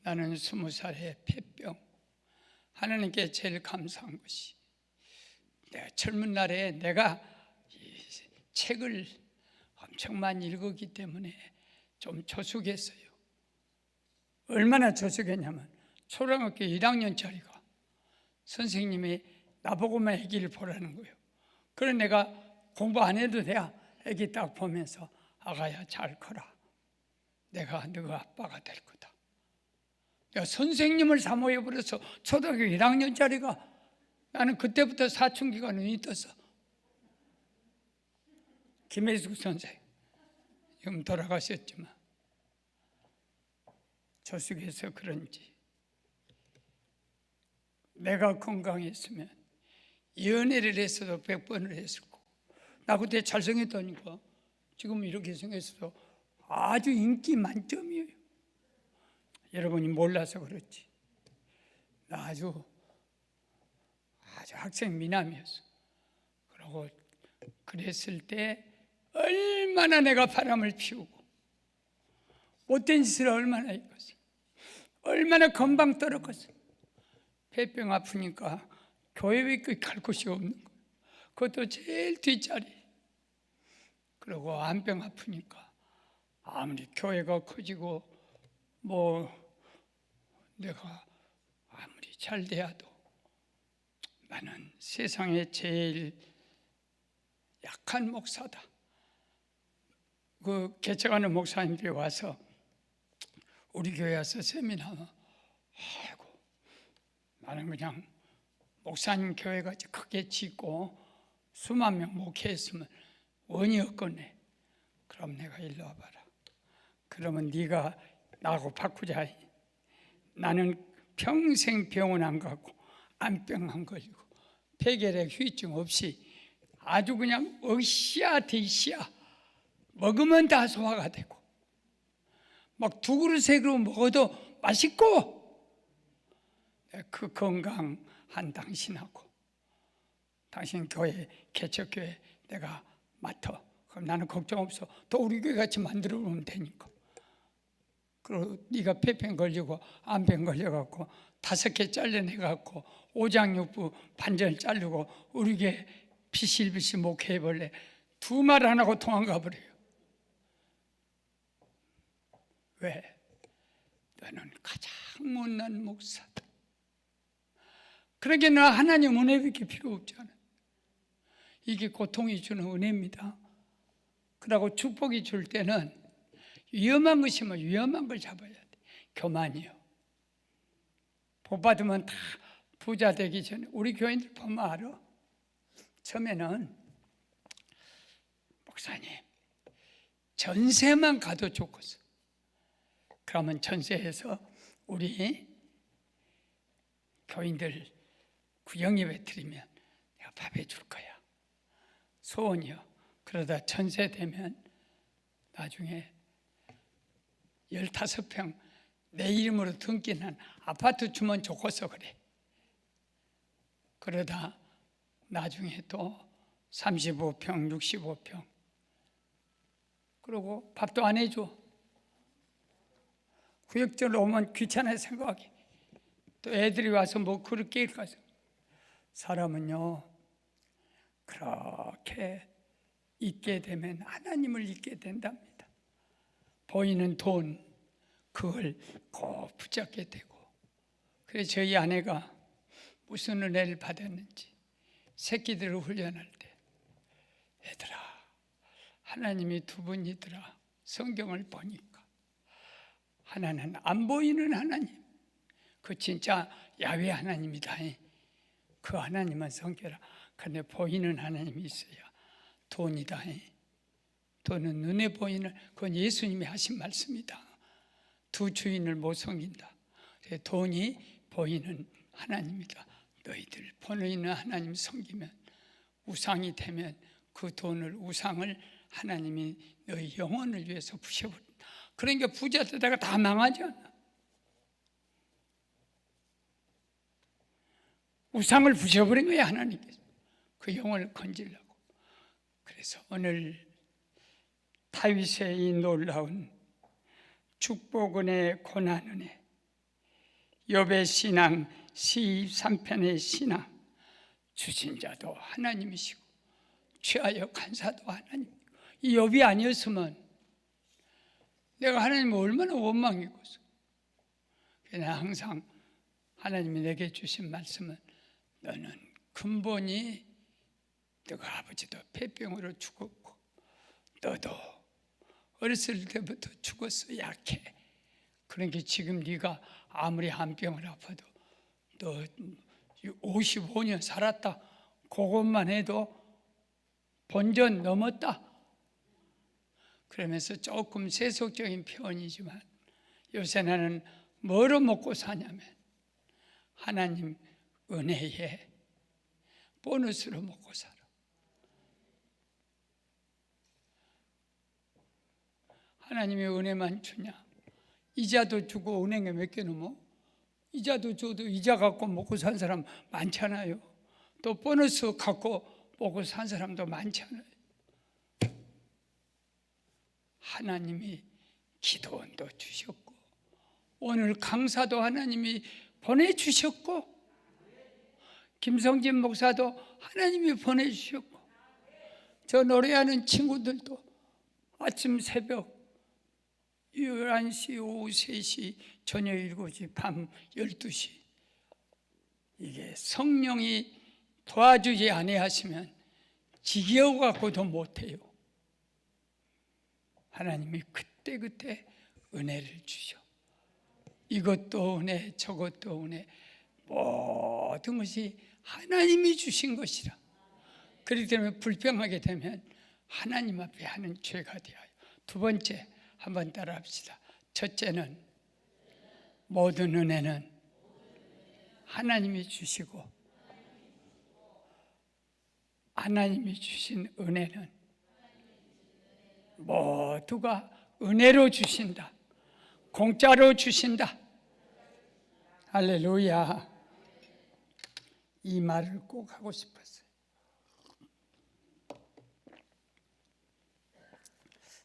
S2: 나는 20살에 폐병. 하나님께 제일 감사한 것이, 내가 젊은 날에 내가 이 책을 엄청 많이 읽었기 때문에 좀 조숙했어요. 얼마나 조숙했냐면, 초등학교 1학년짜리가 선생님이 나보고만 아기를 보라는 거예요. 그래서 내가 공부 안 해도 돼. 아기 딱 보면서, 아가야 잘 커라. 내가 너 아빠가 될 거다. 내가 선생님을 사모해버려서 초등학교 1학년짜리가, 나는 그때부터 사춘기가 눈이 떴어. 김혜숙 선생, 지금 돌아가셨지만 조숙해서 그런지 내가 건강했으면 연애를 했어도 100번을 했을 거고, 나 그때 잘생겼다니까. 지금 이렇게 생겼어도 아주 인기 만점이에요. 여러분이 몰라서 그렇지. 나 아주 학생 미남이었어. 그러고 그랬을 때 얼마나 내가 바람을 피우고 못된 짓을 얼마나 했겠어. 얼마나 건방 떨었겠어. 폐병 아프니까 교회밖에 갈 곳이 없는 거예요. 그것도 제일 뒷자리. 그리고 안병 아프니까 아무리 교회가 커지고 뭐 내가 아무리 잘 돼야도 나는 세상에 제일 약한 목사다. 그 개척하는 목사님들이 와서 우리 교회 와서 세미나하면 아이고 나는 그냥 목사님 교회가 크게 짓고 수만 명 목회했으면 원이 없겠네. 그럼 내가 일로 와봐라. 그러면 네가 나하고 바꾸자. 나는 평생 병원 안 가고 안병 안 걸리고 폐결핵 후유증 없이 아주 그냥 으쌰 대쌰 먹으면 다 소화가 되고 막 두 그릇 세 그릇 먹어도 맛있고 그 건강한 당신하고 당신 교회 개척교회 내가 맡아. 그럼 나는 걱정 없어. 또 우리 교회 같이 만들어 놓으면 되니까. 그리고 네가 폐병 걸리고 암병 걸려갖고 5개 잘려내갖고 오장육부 반절 자르고 우리 교회 비실비실 목회해볼래. 두 말 안 하고 도망가 버려요. 왜? 너는 가장 못난 목사다. 그러게 너 하나님 은혜밖에 필요 없잖아. 이게 고통이 주는 은혜입니다. 그러고 축복이 줄 때는 위험한 것이면 위험한 걸 잡아야 돼. 교만이요. 복 받으면 다 부자 되기 전에 우리 교인들 보면 알아. 처음에는 목사님 전세만 가도 좋겠어. 그러면 전세에서 우리 교인들 구영예배 드리면 내가 밥 해줄 거야. 소원이요. 그러다 전세 되면 나중에 15평 내 이름으로 등기는 아파트 주면 좋겠어 그래. 그러다 나중에 또 35평, 65평. 그리고 밥도 안 해줘. 구역질로 오면 귀찮아 생각하기. 또 애들이 와서 뭐 그렇게 가서 사람은요 그렇게 잊게 되면 하나님을 잊게 된답니다. 보이는 돈 그걸 꼭 붙잡게 되고. 그래서 저희 아내가 무슨 은혜를 받았는지 새끼들을 훈련할 때 얘들아 하나님이 두 분이더라. 성경을 보니까 하나는 안 보이는 하나님 그 진짜 야훼 하나님이다. 그 하나님만 섬겨라. 그런데 보이는 하나님이 있어야 돈이다. 돈은 눈에 보이는 그건 예수님이 하신 말씀이다. 두 주인을 못 섬긴다. 돈이 보이는 하나님이다. 너희들 보이는 하나님 섬기면 우상이 되면 그 돈을 우상을 하나님이 너희 영혼을 위해서 부셔버린다. 그러니까 부자 되다가 다 망하지 않아. 우상을 부셔버린 거야 하나님께서. 그 영혼을 건지려고. 그래서 오늘 다윗의 이 놀라운 축복은혜 고난은혜 욥의 신앙 12편의 신앙 주신 자도 하나님이시고 취하여 간사도 하나님. 이 욥이 아니었으면 내가 하나님을 얼마나 원망했겠어. 그냥 항상 하나님이 내게 주신 말씀은 너는 근본이 너가 아버지도 폐병으로 죽었고 너도 어렸을 때부터 죽었어. 약해. 그러니까 지금 네가 아무리 한 병을 아파도 너 55년 살았다. 그것만 해도 본전 넘었다. 그러면서 조금 세속적인 표현이지만 요새 나는 뭐로 먹고 사냐면 하나님 은혜에 보너스로 먹고 살아. 하나님의 은혜만 주냐? 이자도 주고 은행에 몇 개 넘어? 이자도 줘도 이자 갖고 먹고 산 사람 많잖아요. 또 보너스 갖고 먹고 산 사람도 많잖아요. 하나님이 기도원도 주셨고 오늘 강사도 하나님이 보내주셨고 김성진 목사도 하나님이 보내주셨고, 저 노래하는 친구들도 아침 새벽 11시, 오후 3시, 저녁 7시, 밤 12시, 이게 성령이 도와주지 아니하시면 지겨워 갖고도 못해요. 하나님이 그때그때 은혜를 주셔. 이것도 은혜, 저것도 은혜, 모든 것이 하나님이 주신 것이라. 그렇기 때문에 불평하게 되면 하나님 앞에 하는 죄가 되어요. 두 번째, 한번 따라 합시다. 첫째는 모든 은혜는 하나님이 주시고, 하나님이 주신 은혜는 모두가 은혜로 주신다. 공짜로 주신다. 할렐루야. 이 말을 꼭 하고 싶었어요.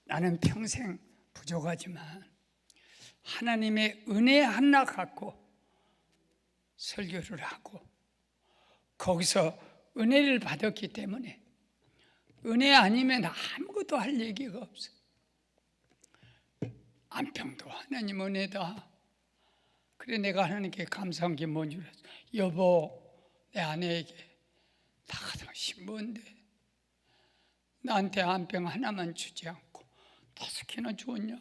S2: 나는 평생 부족하지만 하나님의 은혜 하나 갖고 설교를 하고 거기서 은혜를 받았기 때문에 은혜 아니면 아무것도 할 얘기가 없어. 안평도 하나님 은혜다. 그래 내가 하나님께 감사한 게 뭔 줄 알았어. 여보, 내 아내에게 당신 뭔데 나한테 안평 하나만 주지 않고 5개나 주었냐.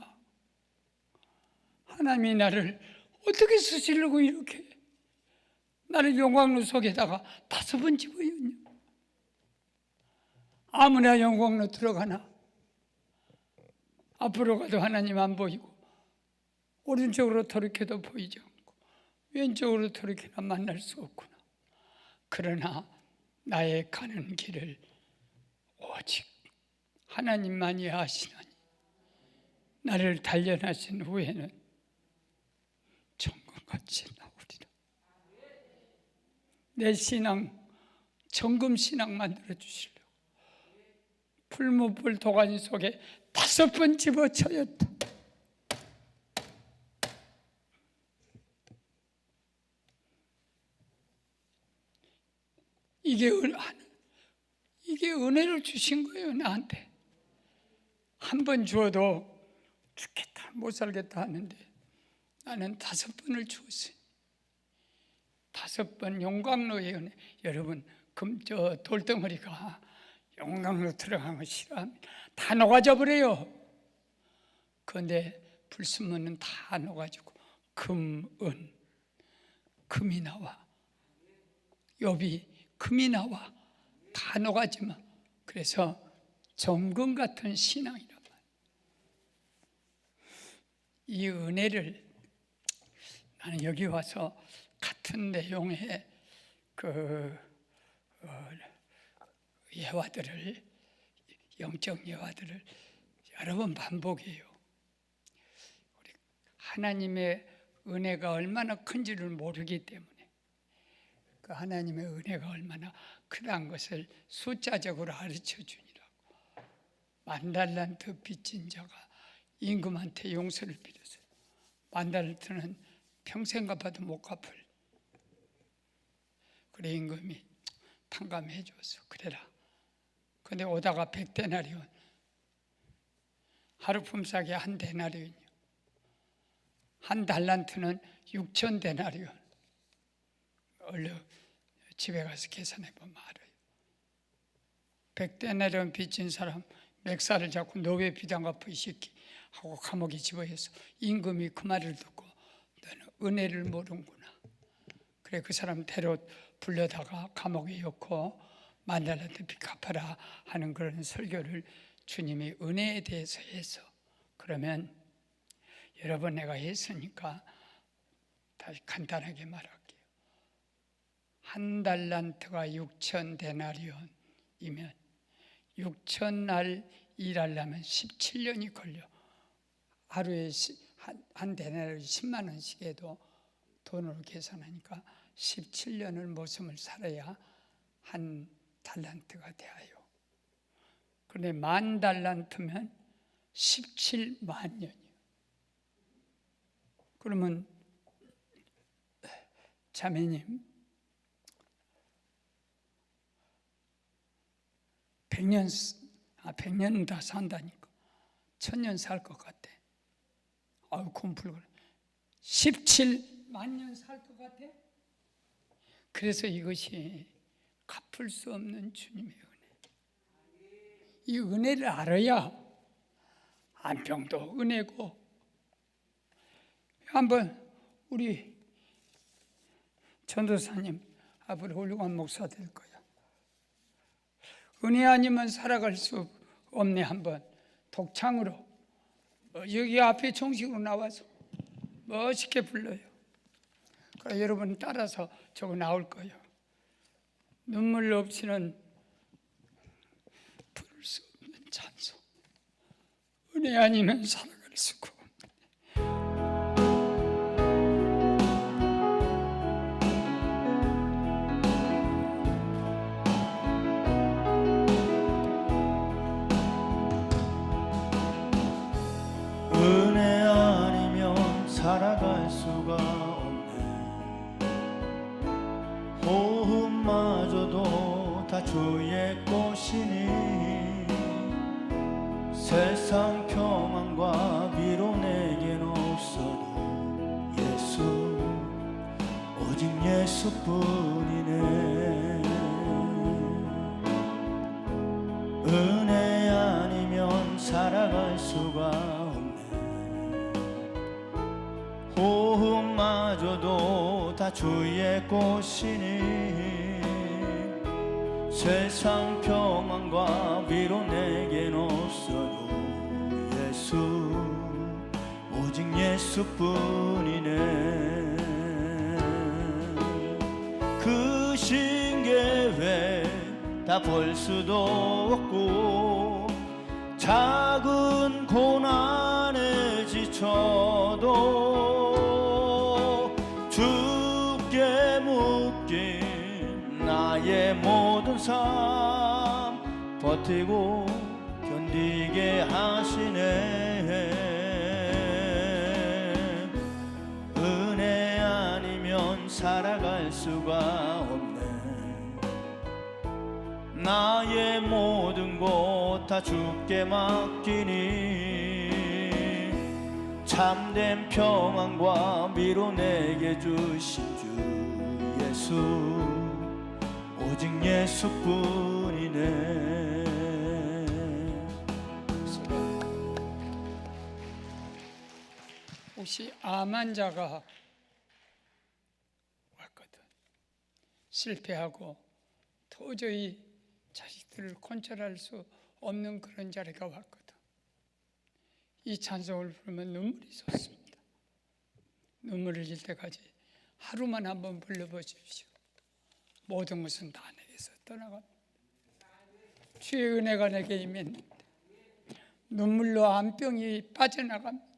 S2: 하나님이 나를 어떻게 쓰시려고 이렇게 나를 영광로 속에다가 5번 집어였냐. 아무나 영광로 들어가나 앞으로 가도 하나님 안 보이고 오른쪽으로 돌이켜도 보이지 않고 왼쪽으로 돌이켜나 만날 수 없구나. 그러나 나의 가는 길을 오직 하나님만이 아시나니 나를 단련하신 후에는 정금같이 나오리라. 내 신앙 정금 신앙 만들어 주시려고 풀무불 도가니 속에 5번 집어쳐였다. 이게 은혜를 주신 거예요. 나한테 한 번 주어도 죽겠다 못 살겠다 하는데 나는 5번을 주었어요. 5번 용광로의 은혜. 여러분 저 돌덩어리가 용광로 들어가는 거 싫어합니다. 다 녹아져 버려요. 그런데 불순물은 다 녹아지고 금, 은, 금이 나와. 욥이 금이 나와. 다 녹아지마. 그래서 정금 같은 신앙이란 말이에요. 이 은혜를 나는 여기 와서 같은 내용의 예화들을, 영적 예화들을 여러 번 반복해요. 우리 하나님의 은혜가 얼마나 큰지를 모르기 때문에 그 하나님의 은혜가 얼마나 크다는 것을 숫자적으로 가르쳐 주니라고. 10,000달란트 빚진 자가 임금한테 용서를 빌었어요. 10,000달란트는 평생 갚아도 못 갚을. 그래 임금이 탕감해 줬어. 그래라. 근데 오다가 100데나리온, 하루 품삯이 1데나리온이요. 1달란트는 6,000데나리온. 얼른 집에 가서 계산해 보면 알아요. 100데나리온 빚진 사람 맥살을 잡고 너 왜 빚 안 갚아 이 새끼 하고 감옥에 집어해서 임금이 그 말을 듣고 너는 은혜를 모르는구나. 그래 그 사람 데려 불려다가 감옥에 넣고 10,000달란트 빚 갚아라 하는 그런 설교를 주님이 은혜에 대해서 해서. 그러면 여러분 내가 했으니까 다시 간단하게 말할게요. 1달란트가 6,000데나리온이면 6,000날 일하려면 17년이 걸려. 하루에 한 데나리온 10만 원씩 해도 돈으로 계산하니까 17년을 모습을 살아야 1달란트가 되어요. 그런데 10,000달란트면 17만 년이에요. 그러면 자매님 100년은 다 산다니까. 1000년 살 것 같아. 아유, 곰풀 17만 년 살 것 같아. 그래서 이것이 갚을 수 없는 주님의 은혜. 이 은혜를 알아야 안병도 은혜고. 한번 우리 전도사님 앞으로 훌륭한 목사 될 거야. 은혜 아니면 살아갈 수 없네. 한번 독창으로 여기 앞에 정식으로 나와서 멋있게 불러요. 그러니까 여러분 따라서 저거 나올 거예요. 눈물 없이는 부를 수 없는 찬송. 은혜 아니면 살아갈 수가 없네.
S3: 은혜 아니면 살아갈 수가 없네. 호흡마저도 다 주의 것이니 세상 평안과 위로 내겐 없어도 예수, 오직 예수뿐이네. 은혜 아니면 살아갈 수가 없네. 호흡마저도 다 주의 것이니 세상 평안과 위로 내겐 없어도 예수, 오직 예수뿐이네. 그 신계획 다 볼 수도 없고 작은 고난에 지쳐도 주께 묶인 나의 모든 삶 버티고 견디게 하시네. 은혜 아니면 살아갈 수가 없네. 나의 모든 것 다 주께 맡기니 참된 평안과 위로 내게 주신 주 예수, 오직 예수뿐이네.
S2: 혹시 암 환자가 왔거든. 실패하고 도저히 자식들을 컨트롤할 수 없는 그런 자리가 왔거든. 이 찬송을 부르면 눈물이 솟습니다. 눈물을 흘릴 때까지 하루만 한번 불러보십시오. 모든 것은 다 내게서 떠나갑니다. 주의 은혜가 내게 임했는데 눈물로 암병이 빠져나갑니다.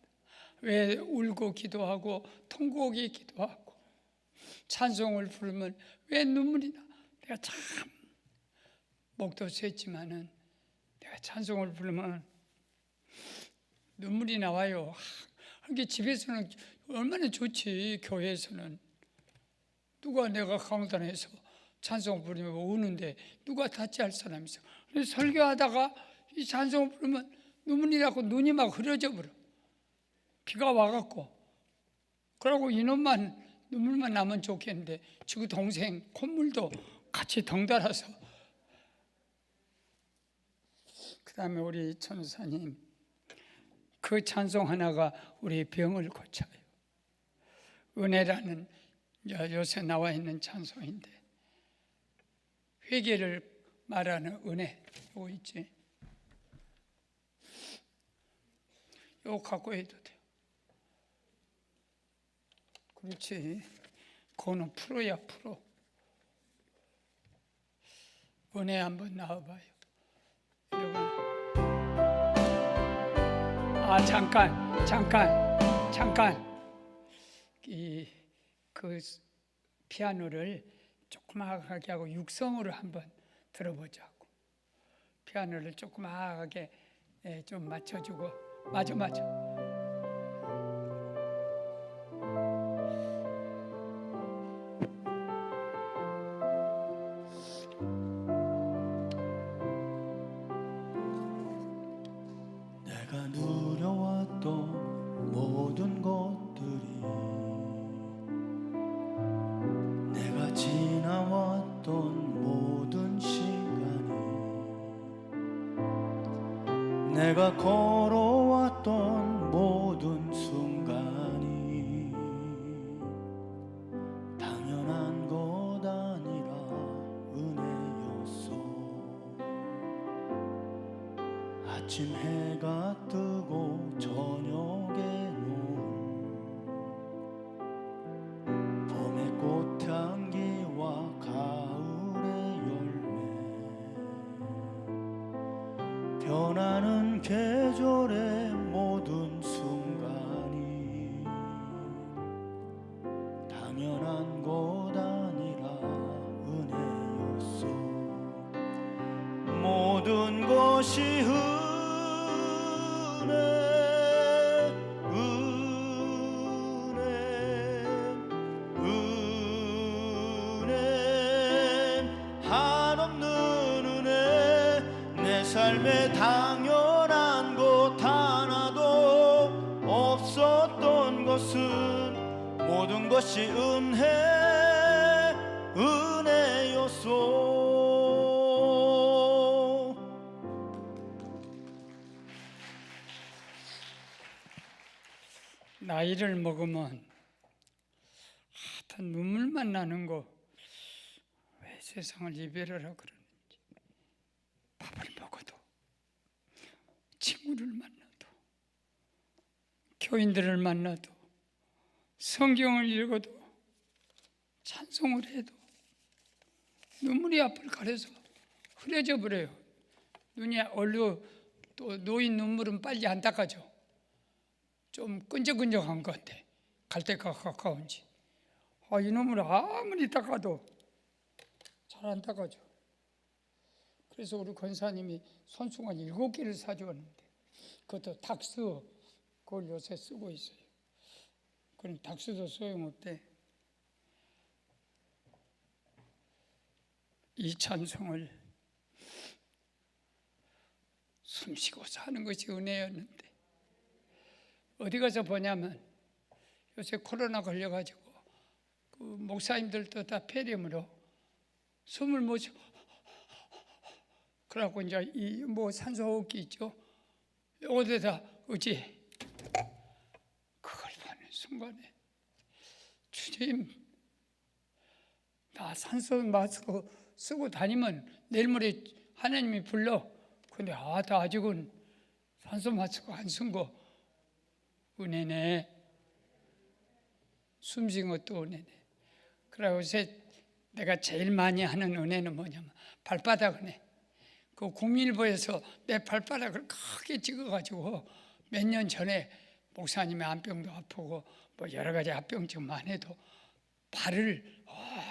S2: 왜 울고 기도하고 통곡이 기도하고 찬송을 부르면 왜 눈물이 나? 내가 참 목도 샜지만은 내가 찬송을 부르면 눈물이 나와요. 그게 집에서는 얼마나 좋지. 교회에서는 누가 내가 강단에서 찬송 부르면 우는데 누가 닿지 할 사람이 있어. 그래서 설교하다가 이 찬송을 부르면 눈물이 나고 눈이 막 흐려져 버려. 비가 와갖고. 그러고 이놈만 눈물만 나면 좋겠는데 지금 동생 콧물도 같이 덩달아서. 그 다음에 우리 천사님 그 찬송 하나가 우리의 병을 고쳐요. 은혜라는 요새 나와 있는 찬송인데 회개를 말하는 은혜 이거 있지. 이거 갖고 해도 돼요. 그렇지. 그거는 프로야 프로. 은혜 한번 나와봐요. 여러분. 잠깐. 그 피아노를 조그맣게 하고 육성으로 한번 들어보자고. 피아노를 조그맣게 좀 맞춰주고. 맞아.
S3: 내가 누려왔던 모든 것들이, 내가 지나왔던 모든 시간이, 내가 걸어왔던 모든 순간이 당연한 것 아니라 은혜였어. 아침 해가 뜨고 저녁에 노을, 봄의 꽃향기와 가을의 열매, 변하는 계절의 모든 순간이 당연한 것 아니라 은혜였어. 모든 것이 한없는 은혜, 내 삶에 당연한 것 하나도 없었던 것은 모든 것이 은혜였소.
S2: 나이를 먹으면 하여튼 눈물만 나는 거, 왜 세상을 이별하라 그러는지. 밥을 먹어도, 친구를 만나도, 교인들을 만나도, 성경을 읽어도, 찬송을 해도 눈물이 앞을 가려서 흐려져 버려요. 눈이 얼려. 또 노인 눈물은 빨리 안 닦아져. 좀 끈적끈적한 것 같아. 갈 때가 가까운지. 이 눈물 아무리 닦아도 잘 안 닦아져. 그래서 우리 권사님이 손수건 7개를 사주었는데, 그것도 닥스, 그걸 요새 쓰고 있어요. 그럼 닥스도 소용없대. 이 찬송을 숨쉬고 사는 것이 은혜였는데, 어디 가서 보냐면 요새 코로나 걸려가지고 그 목사님들도 다 폐렴으로 숨을 못 쉬고, 그래갖고 이제 이 뭐 산소호흡기 있죠, 요거에다 의지. 그걸 보는 순간에 주님, 나 산소 마스크 쓰고 다니면 내일 모레 하나님이 불러. 근데 나 아직은 산소 마스크 안 쓴 거 은혜네. 숨쉰 것도 은혜네. 그래 요새 내가 제일 많이 하는 은혜는 뭐냐면 발바닥 은혜. 그 국민일보에서 내 발바닥을 크게 찍어가지고 몇 년 전에 목사님의 안병도 아프고 뭐 여러 가지 합병증만 해도 발을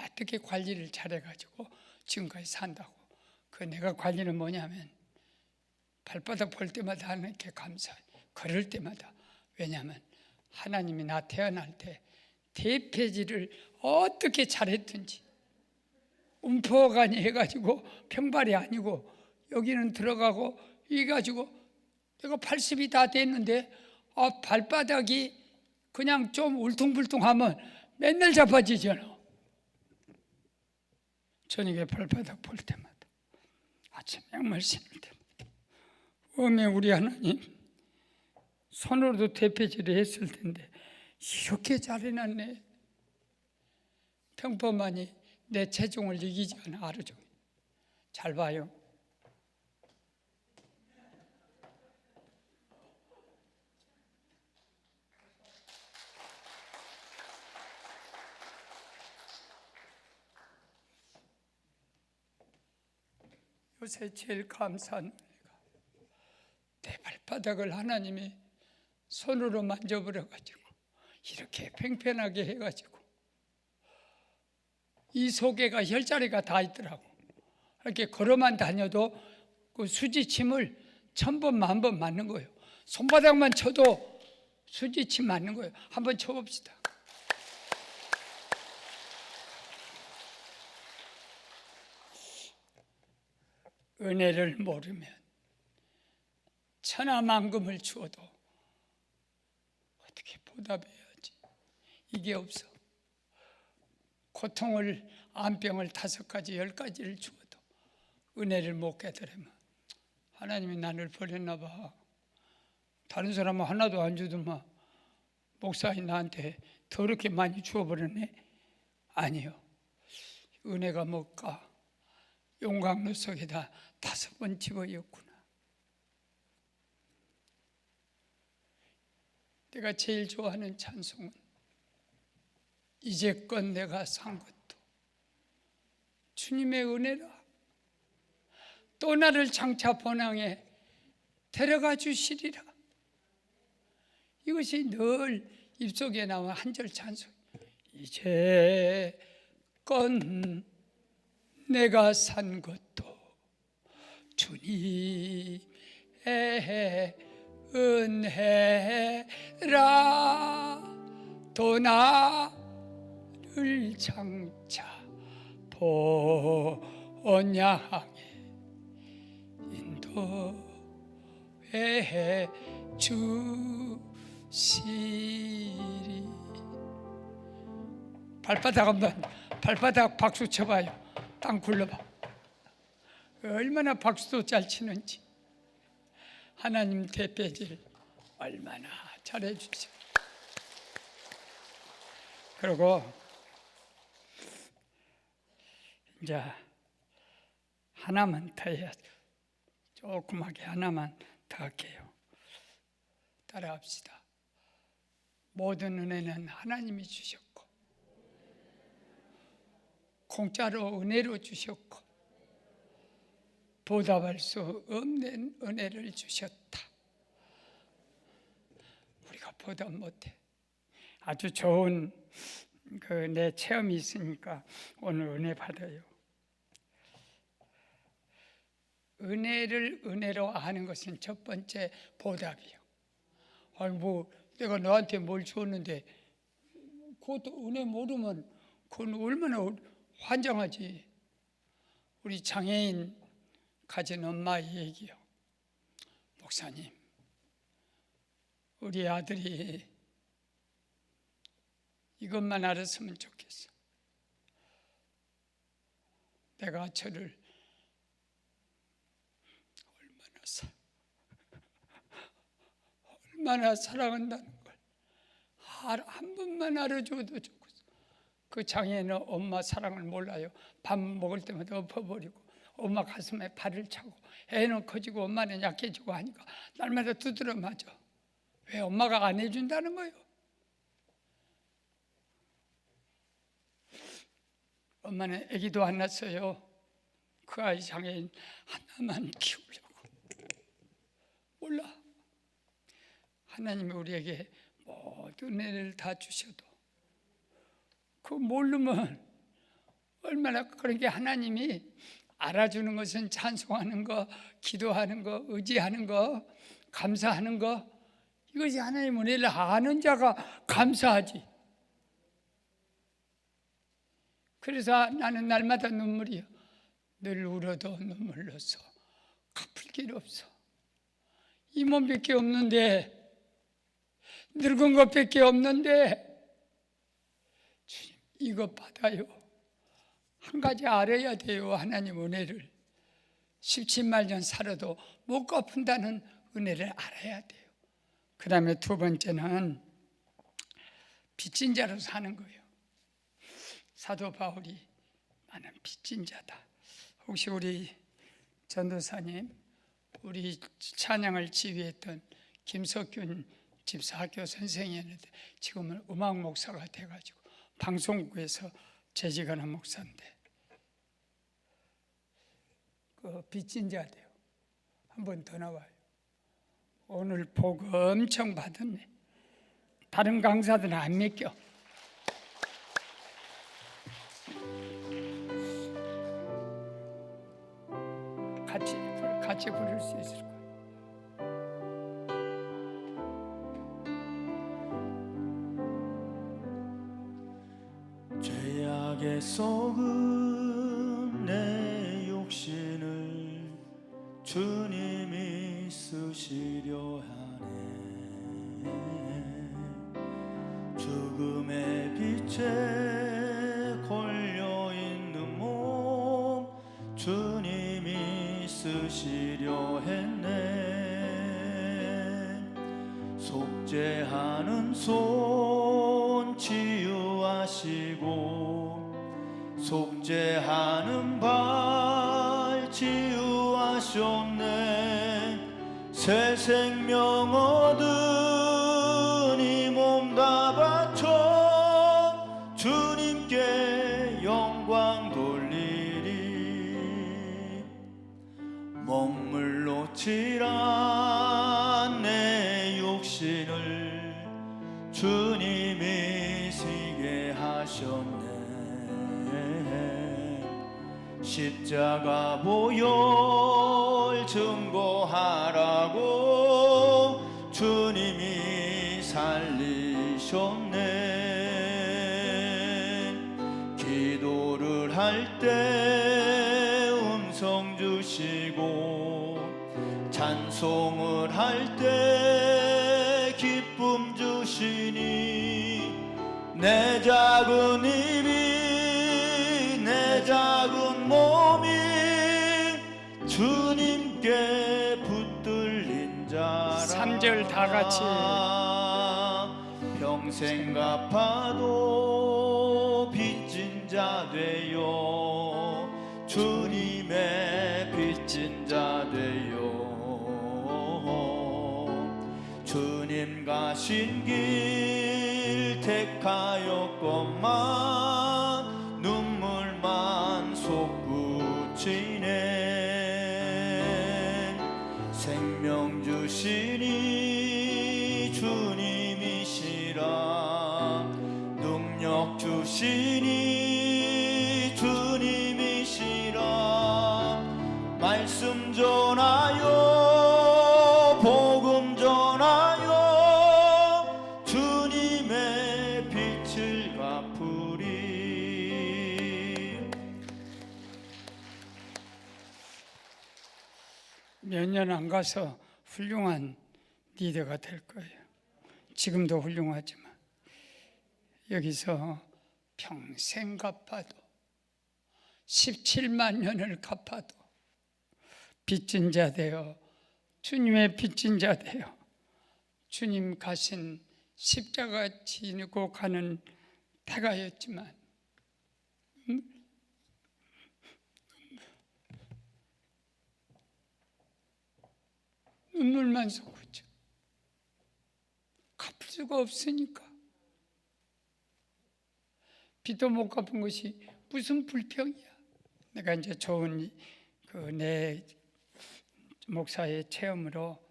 S2: 어떻게 관리를 잘해가지고 지금까지 산다고. 그 내가 관리는 뭐냐면 발바닥 볼 때마다 하나님께 감사해. 걸을 때마다. 왜냐하면 하나님이 나 태어날 때 대폐지를 어떻게 잘했든지 움퍼가니 해가지고 평발이 아니고 여기는 들어가고 이가지고 내가 80이 다 됐는데 발바닥이 그냥 좀 울퉁불퉁하면 맨날 자빠지잖아. 저녁에 발바닥 볼 때마다, 아침에 양말 신을 때마다, 어메 우리 하나님 손으로도 대폐질을 했을 텐데 이렇게 잘해놨네. 평범하니 내 체중을 이기지 않아. 하루 종일. 잘 봐요. 요새 제일 감사한 은혜가 내 발바닥을 하나님이 손으로 만져버려가지고 이렇게 팽팽하게 해가지고 이 속에가 혈자리가 다 있더라고. 이렇게 걸어만 다녀도 그 수지침을 1000번, 1000번 맞는 거예요. 손바닥만 쳐도 수지침 맞는 거예요. 한번 쳐봅시다. 은혜를 모르면 천하만금을 주어도 어떻게 보답해야지? 이게 없어. 고통을, 암병을 5가지 10가지를 주어도 은혜를 못 깨달으면 하나님이 나를 버렸나 봐. 다른 사람은 하나도 안 주더만 목사님 나한테 더럽게 많이 주어버렸네. 아니요. 은혜가 뭘까? 용광로 속에다 5번 집어였구나. 내가 제일 좋아하는 찬송은 이제껏 내가 산 것도 주님의 은혜라. 또 나를 장차 본향에 데려가 주시리라. 이것이 늘 입속에 나와 한 절 찬송. 이제껏 내가 산 것도 주님의 은혜라. 또 나를 장차 본향에 인도해 주시리. 발바닥 박수 쳐봐요. 땅 굴러봐. 얼마나 박수도 잘 치는지. 하나님 대배질 얼마나 잘해주세요. 그리고 이제 하나만 더 해야 돼요. 조그맣게 하나만 더 할게요. 따라합시다. 모든 은혜는 하나님이 주셨고 공짜로 은혜로 주셨고 보답할 수 없는 은혜를 주셨다. 우리가 보답 못해. 아주 좋은 내 체험이 있으니까 오늘 은혜 받아요. 은혜를 은혜로 아는 것은 첫 번째 보답이요. 아니 뭐 내가 너한테 뭘 줬는데 그것도 은혜 모르면 그건 얼마나 환장하지. 우리 장애인 가진 엄마의 얘기요. 목사님, 우리 아들이 이것만 알았으면 좋겠어. 내가 저를 얼마나 사랑한다는 걸 한 번만 알아줘도 좋겠어. 그 장애인은 엄마 사랑을 몰라요. 밥 먹을 때마다 엎어버리고 엄마 가슴에 발을 차고 애는 커지고 엄마는 약해지고 하니까 날마다 두드려 맞아. 왜 엄마가 안 해준다는 거예요? 엄마는 아기도 안 낳았어요. 그 아이 장애인 하나만 키우려고. 몰라. 하나님이 우리에게 모든 은혜를 다 주셔도 그거 모르면 얼마나 그런 게 하나님이 알아주는 것은 찬송하는 거, 기도하는 거, 의지하는 거, 감사하는 거, 이것이 하나님 은혜를 아는 자가 감사하지. 그래서 나는 날마다 눈물이요. 늘 울어도 눈물로서 갚을 길 없어. 이 몸밖에 없는데, 늙은 것밖에 없는데, 주님 이거 받아요. 한 가지 알아야 돼요. 하나님 은혜를 17만 년 살아도 못 갚는다는 은혜를 알아야 돼요. 그 다음에 두 번째는 빚진 자로 사는 거예요. 사도 바울이 나는 빚진 자다. 혹시 우리 전도사님, 우리 찬양을 지휘했던 김석균 집사학교 선생이었는데 지금은 음악 목사가 돼가지고 방송국에서 재직하는 목사인데 그 빚진 자 돼요. 한 번 더 나와요. 오늘 복 엄청 받았네. 다른 강사들은 안 믿겨. 같이 부를 수 있을 거예요.
S3: 죄악에 속은 내 욕심을 주님이 쓰시리. 하네. 죽음의 빛에 걸려있는 몸 주님이 쓰시려 했네. 속죄하는 손 치유하시고 속죄하는 발 치유하셨네. 새 생명 얻은 이 몸 다 바쳐 주님께 영광 돌리리. 먹물로 칠한 내 육신을 주님이 지게 하셨네. 십자가 보혈 증거하라고 주님이 살리셨네. 기도를 할 때 음성 주시고 찬송을 할 때 기쁨 주시니 내 작은 입이 내 작은 몸이 주님께 붙들린 자라.
S2: 3절 다 같이.
S3: 평생 갚아도 빚진 자 되요 주님의 빚진 자 되요. 주님 가신 길 택하였건만 눈물만 솟구치네. 생명 주시니 주님이시라. 능력 주시니 주님이시라. 말씀 전하여 복음 전하여 주님의 빛을 갚으리.
S2: 몇 년 안 가서 훌륭한 리더가 될 거예요. 지금도 훌륭하지만 여기서 평생 갚아도 17만 년을 갚아도 빚진 자 되어 주님의 빚진 자 되어 주님 가신 십자가 지니고 가는 태가였지만 눈물만 솟구쳐. 갚을 수가 없으니까. 빚도 못 갚은 것이 무슨 불평이야. 내가 이제 좋은 내 목사의 체험으로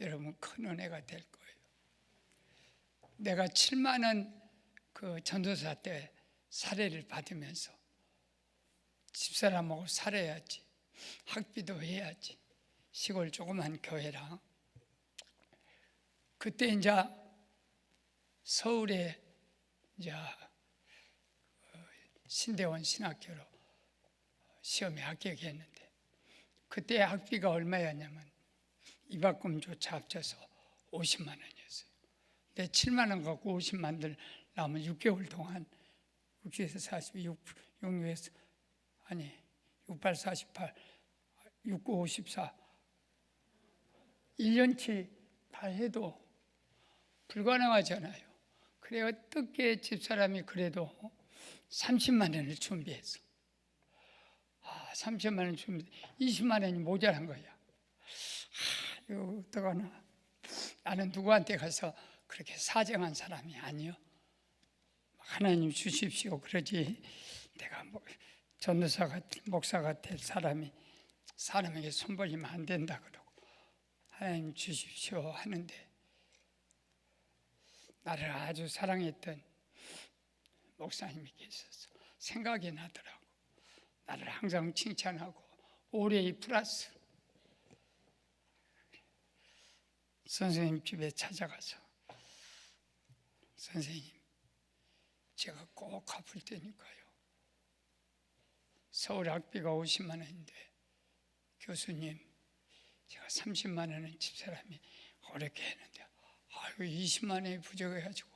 S2: 여러분 큰 은혜가 될 거예요. 내가 7만 원 그 전도사 때 사례를 받으면서 집사람하고 살아야지, 학비도 해야지, 시골 조그만 교회랑. 그때 이제 서울에 이제 신대원 신학교로 시험에 합격했는데 그때 학비가 얼마였냐면 입학금조차 합쳐서 50만 원이었어요. 내 7만 원 갖고 50만 들 나면 6개월 동안 6에서 46, 6에서 아니 68, 48, 69, 54 1년치 다 해도 불가능하잖아요. 그래 어떻게 집사람이 그래도 30만 원을 준비했어. 30만 원 준비, 20만 원이 모자란 거야. 이거 어떡하나. 나는 누구한테 가서 그렇게 사정한 사람이 아니요. 하나님 주십시오 그러지. 내가 전도사 같은 목사가 될 사람에게 손 벌리면 안 된다 그러고 하나님 주십시오 하는데, 나를 아주 사랑했던 목사님이 계셔서 생각이 나더라고. 나를 항상 칭찬하고 올해의 플러스. 선생님 집에 찾아가서 선생님 제가 꼭 갚을 테니까요. 서울 학비가 50만 원인데 교수님 제가 30만 원은 집사람이 그렇게 했는데 아유 20만 원이 부족해가지고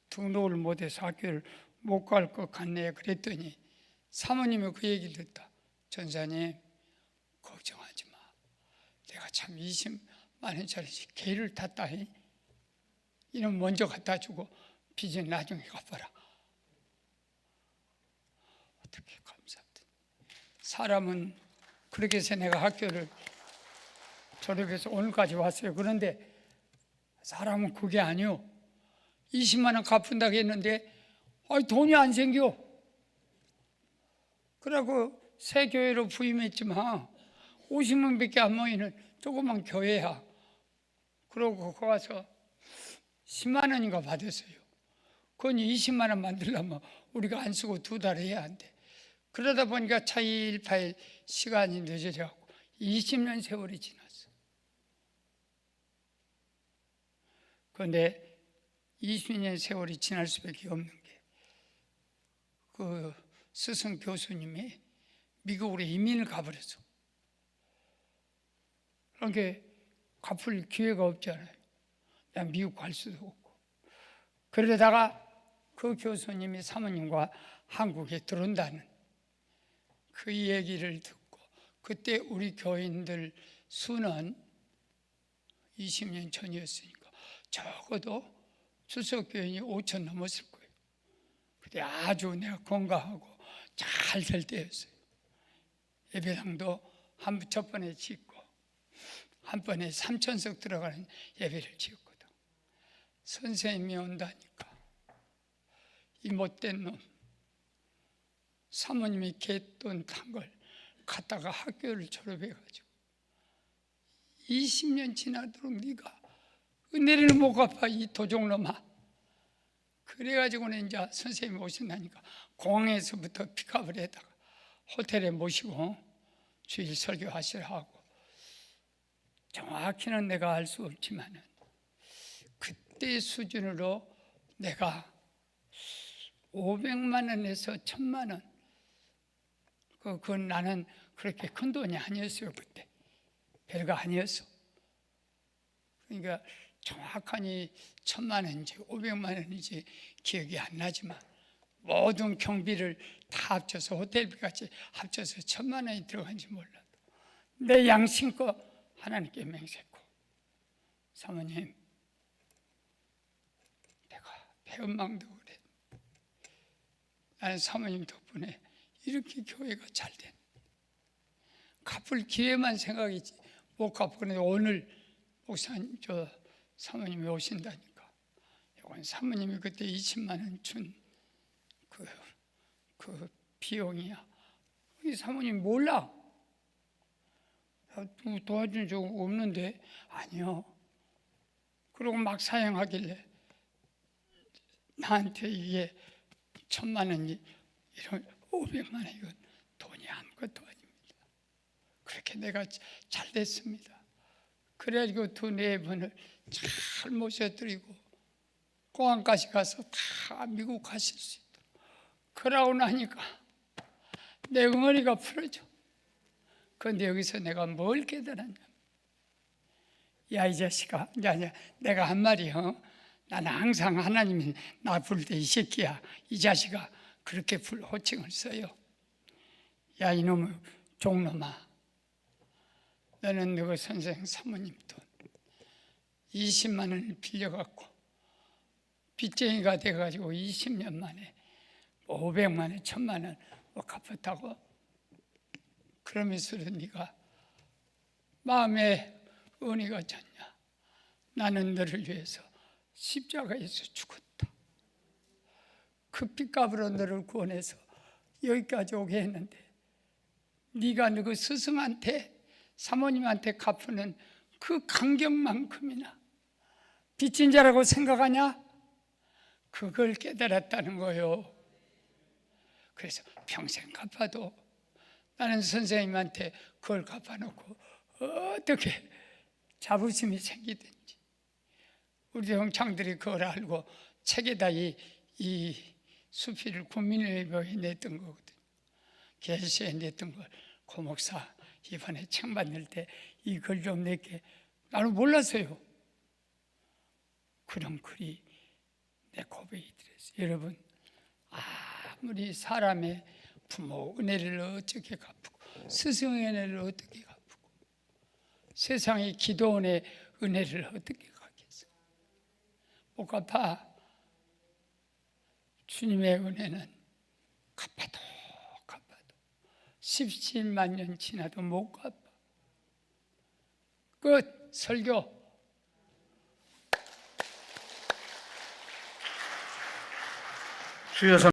S2: 등록을 못해서 학교를 못 갈 것 같네. 그랬더니 사모님이 그 얘기를 듣다. 전사님 걱정하지 마. 내가 참 20만 원짜리 개를 탔다. 이놈 먼저 갖다 주고 빚은 나중에 갚아라. 어떻게 감사합니다. 사람은 그렇게 해서 내가 학교를 졸업해서 오늘까지 왔어요. 그런데 사람은 그게 아니요. 20만 원 갚는다고 했는데 돈이 안 생겨. 그러고 새 교회로 부임했지만 50명밖에 안 모이는 조그만 교회야. 그러고 거기 가서 10만 원인가 받았어요. 그건 20만 원 만들려면 우리가 안 쓰고 2달 해야 한대. 그러다 보니까 차일파일 시간이 늦어져갖고 20년 세월이 지났어. 그런데 20년 세월이 지날 수밖에 없는 게 그 스승 교수님이 미국으로 이민을 가버렸어. 그러니까 갚을 기회가 없잖아요. 난 미국 갈 수도 없고. 그러다가 그 교수님이 사모님과 한국에 들어온다는 그 얘기를 듣고 그때 우리 교인들 수는 20년 전이었으니까 적어도 출석교인이 5천 넘었을 거예요. 그때 아주 내가 건강하고 잘 될 때였어요. 예배당도 첫 번에 짓고 한 번에 3,000석 들어가는 예배를 지었거든. 선생님이 온다니까 이 못된 놈 사모님이 개돈 탄 걸 갖다가 학교를 졸업해가지고 20년 지나도록 네가 은혜를 못 갚아 이 도적놈아. 그래가지고는 이제 선생님이 오신다니까 공항에서부터 픽업을 해다가 호텔에 모시고 주일 설교하시라 하고 정확히는 내가 알 수 없지만은 그때 수준으로 내가 500만 원에서 1,000만 원 그건 나는 그렇게 큰 돈이 아니었어요. 그때 별거 아니었어. 그러니까 정확하니 1,000만 원인지 500만 원인지 기억이 안 나지만 모든 경비를 다 합쳐서 호텔비까지 합쳐서 1,000만 원이 들어간지 몰라도 내 양심껏 하나님께 맹세했고 사모님 내가 배은망도 그래 나는 사모님 덕분에 이렇게 교회가 잘 된 갚을 기회만 생각이지 못 갚고 그런데 오늘 목사님 사모님이 오신다니까 이건 사모님이 그때 20만 원 준 그 비용이야. 이 사모님 몰라. 도와준 적 없는데 아니요. 그러고 막 사용하길래 나한테 이게 1,000만 원이 이런 500만 원 이건 돈이 아무것도 아닙니다. 그렇게 내가 잘 됐습니다. 그래가지고 2-4번을 잘 모셔드리고 공항까지 가서 다 미국 가실 수 있도록 그러고 나니까 내 응어리가 풀어져. 그런데 여기서 내가 뭘 깨달았냐. 야 이 자식아, 내가 한 말이요. 나는 항상 하나님이 나 부를 때 이 새끼야, 이 자식아 그렇게 호칭을 써요. 야 이놈의 종놈아, 너는 너희 선생 사모님 돈 20만 원을 빌려갖고 빚쟁이가 돼가지고 20년 만에 500만 원, 1,000만 원 갚았다고? 그러면서도 네가 마음에 은혜가 졌냐? 나는 너를 위해서 십자가에서 죽었다. 그 빚값으로 너를 구원해서 여기까지 오게 했는데 네가 너 그 스승한테 사모님한테 갚는 그 간격만큼이나 빚진 자라고 생각하냐? 그걸 깨달았다는 거예요. 그래서 평생 갚아도 나는 선생님한테 그걸 갚아놓고 어떻게 자부심이 생기든지 우리 형창들이 그걸 알고 책에다 이 수필을 국민의회에 냈던 거거든요. 게시에 냈던 걸 고목사 이번에 책 만들 때 이 글 좀 낼게. 나는 몰랐어요. 그런 글이 내 고백이 되었어요. 여러분, 아무리 사람의 부모 은혜를 어떻게 갚고 스승의 은혜를 어떻게 갚고 세상의 기도원의 은혜를 어떻게 갚겠어요? 못 갚아. 주님의 은혜는 갚아도 17만 년 지나도 못 갚아. 끝. 설교.
S1: 주여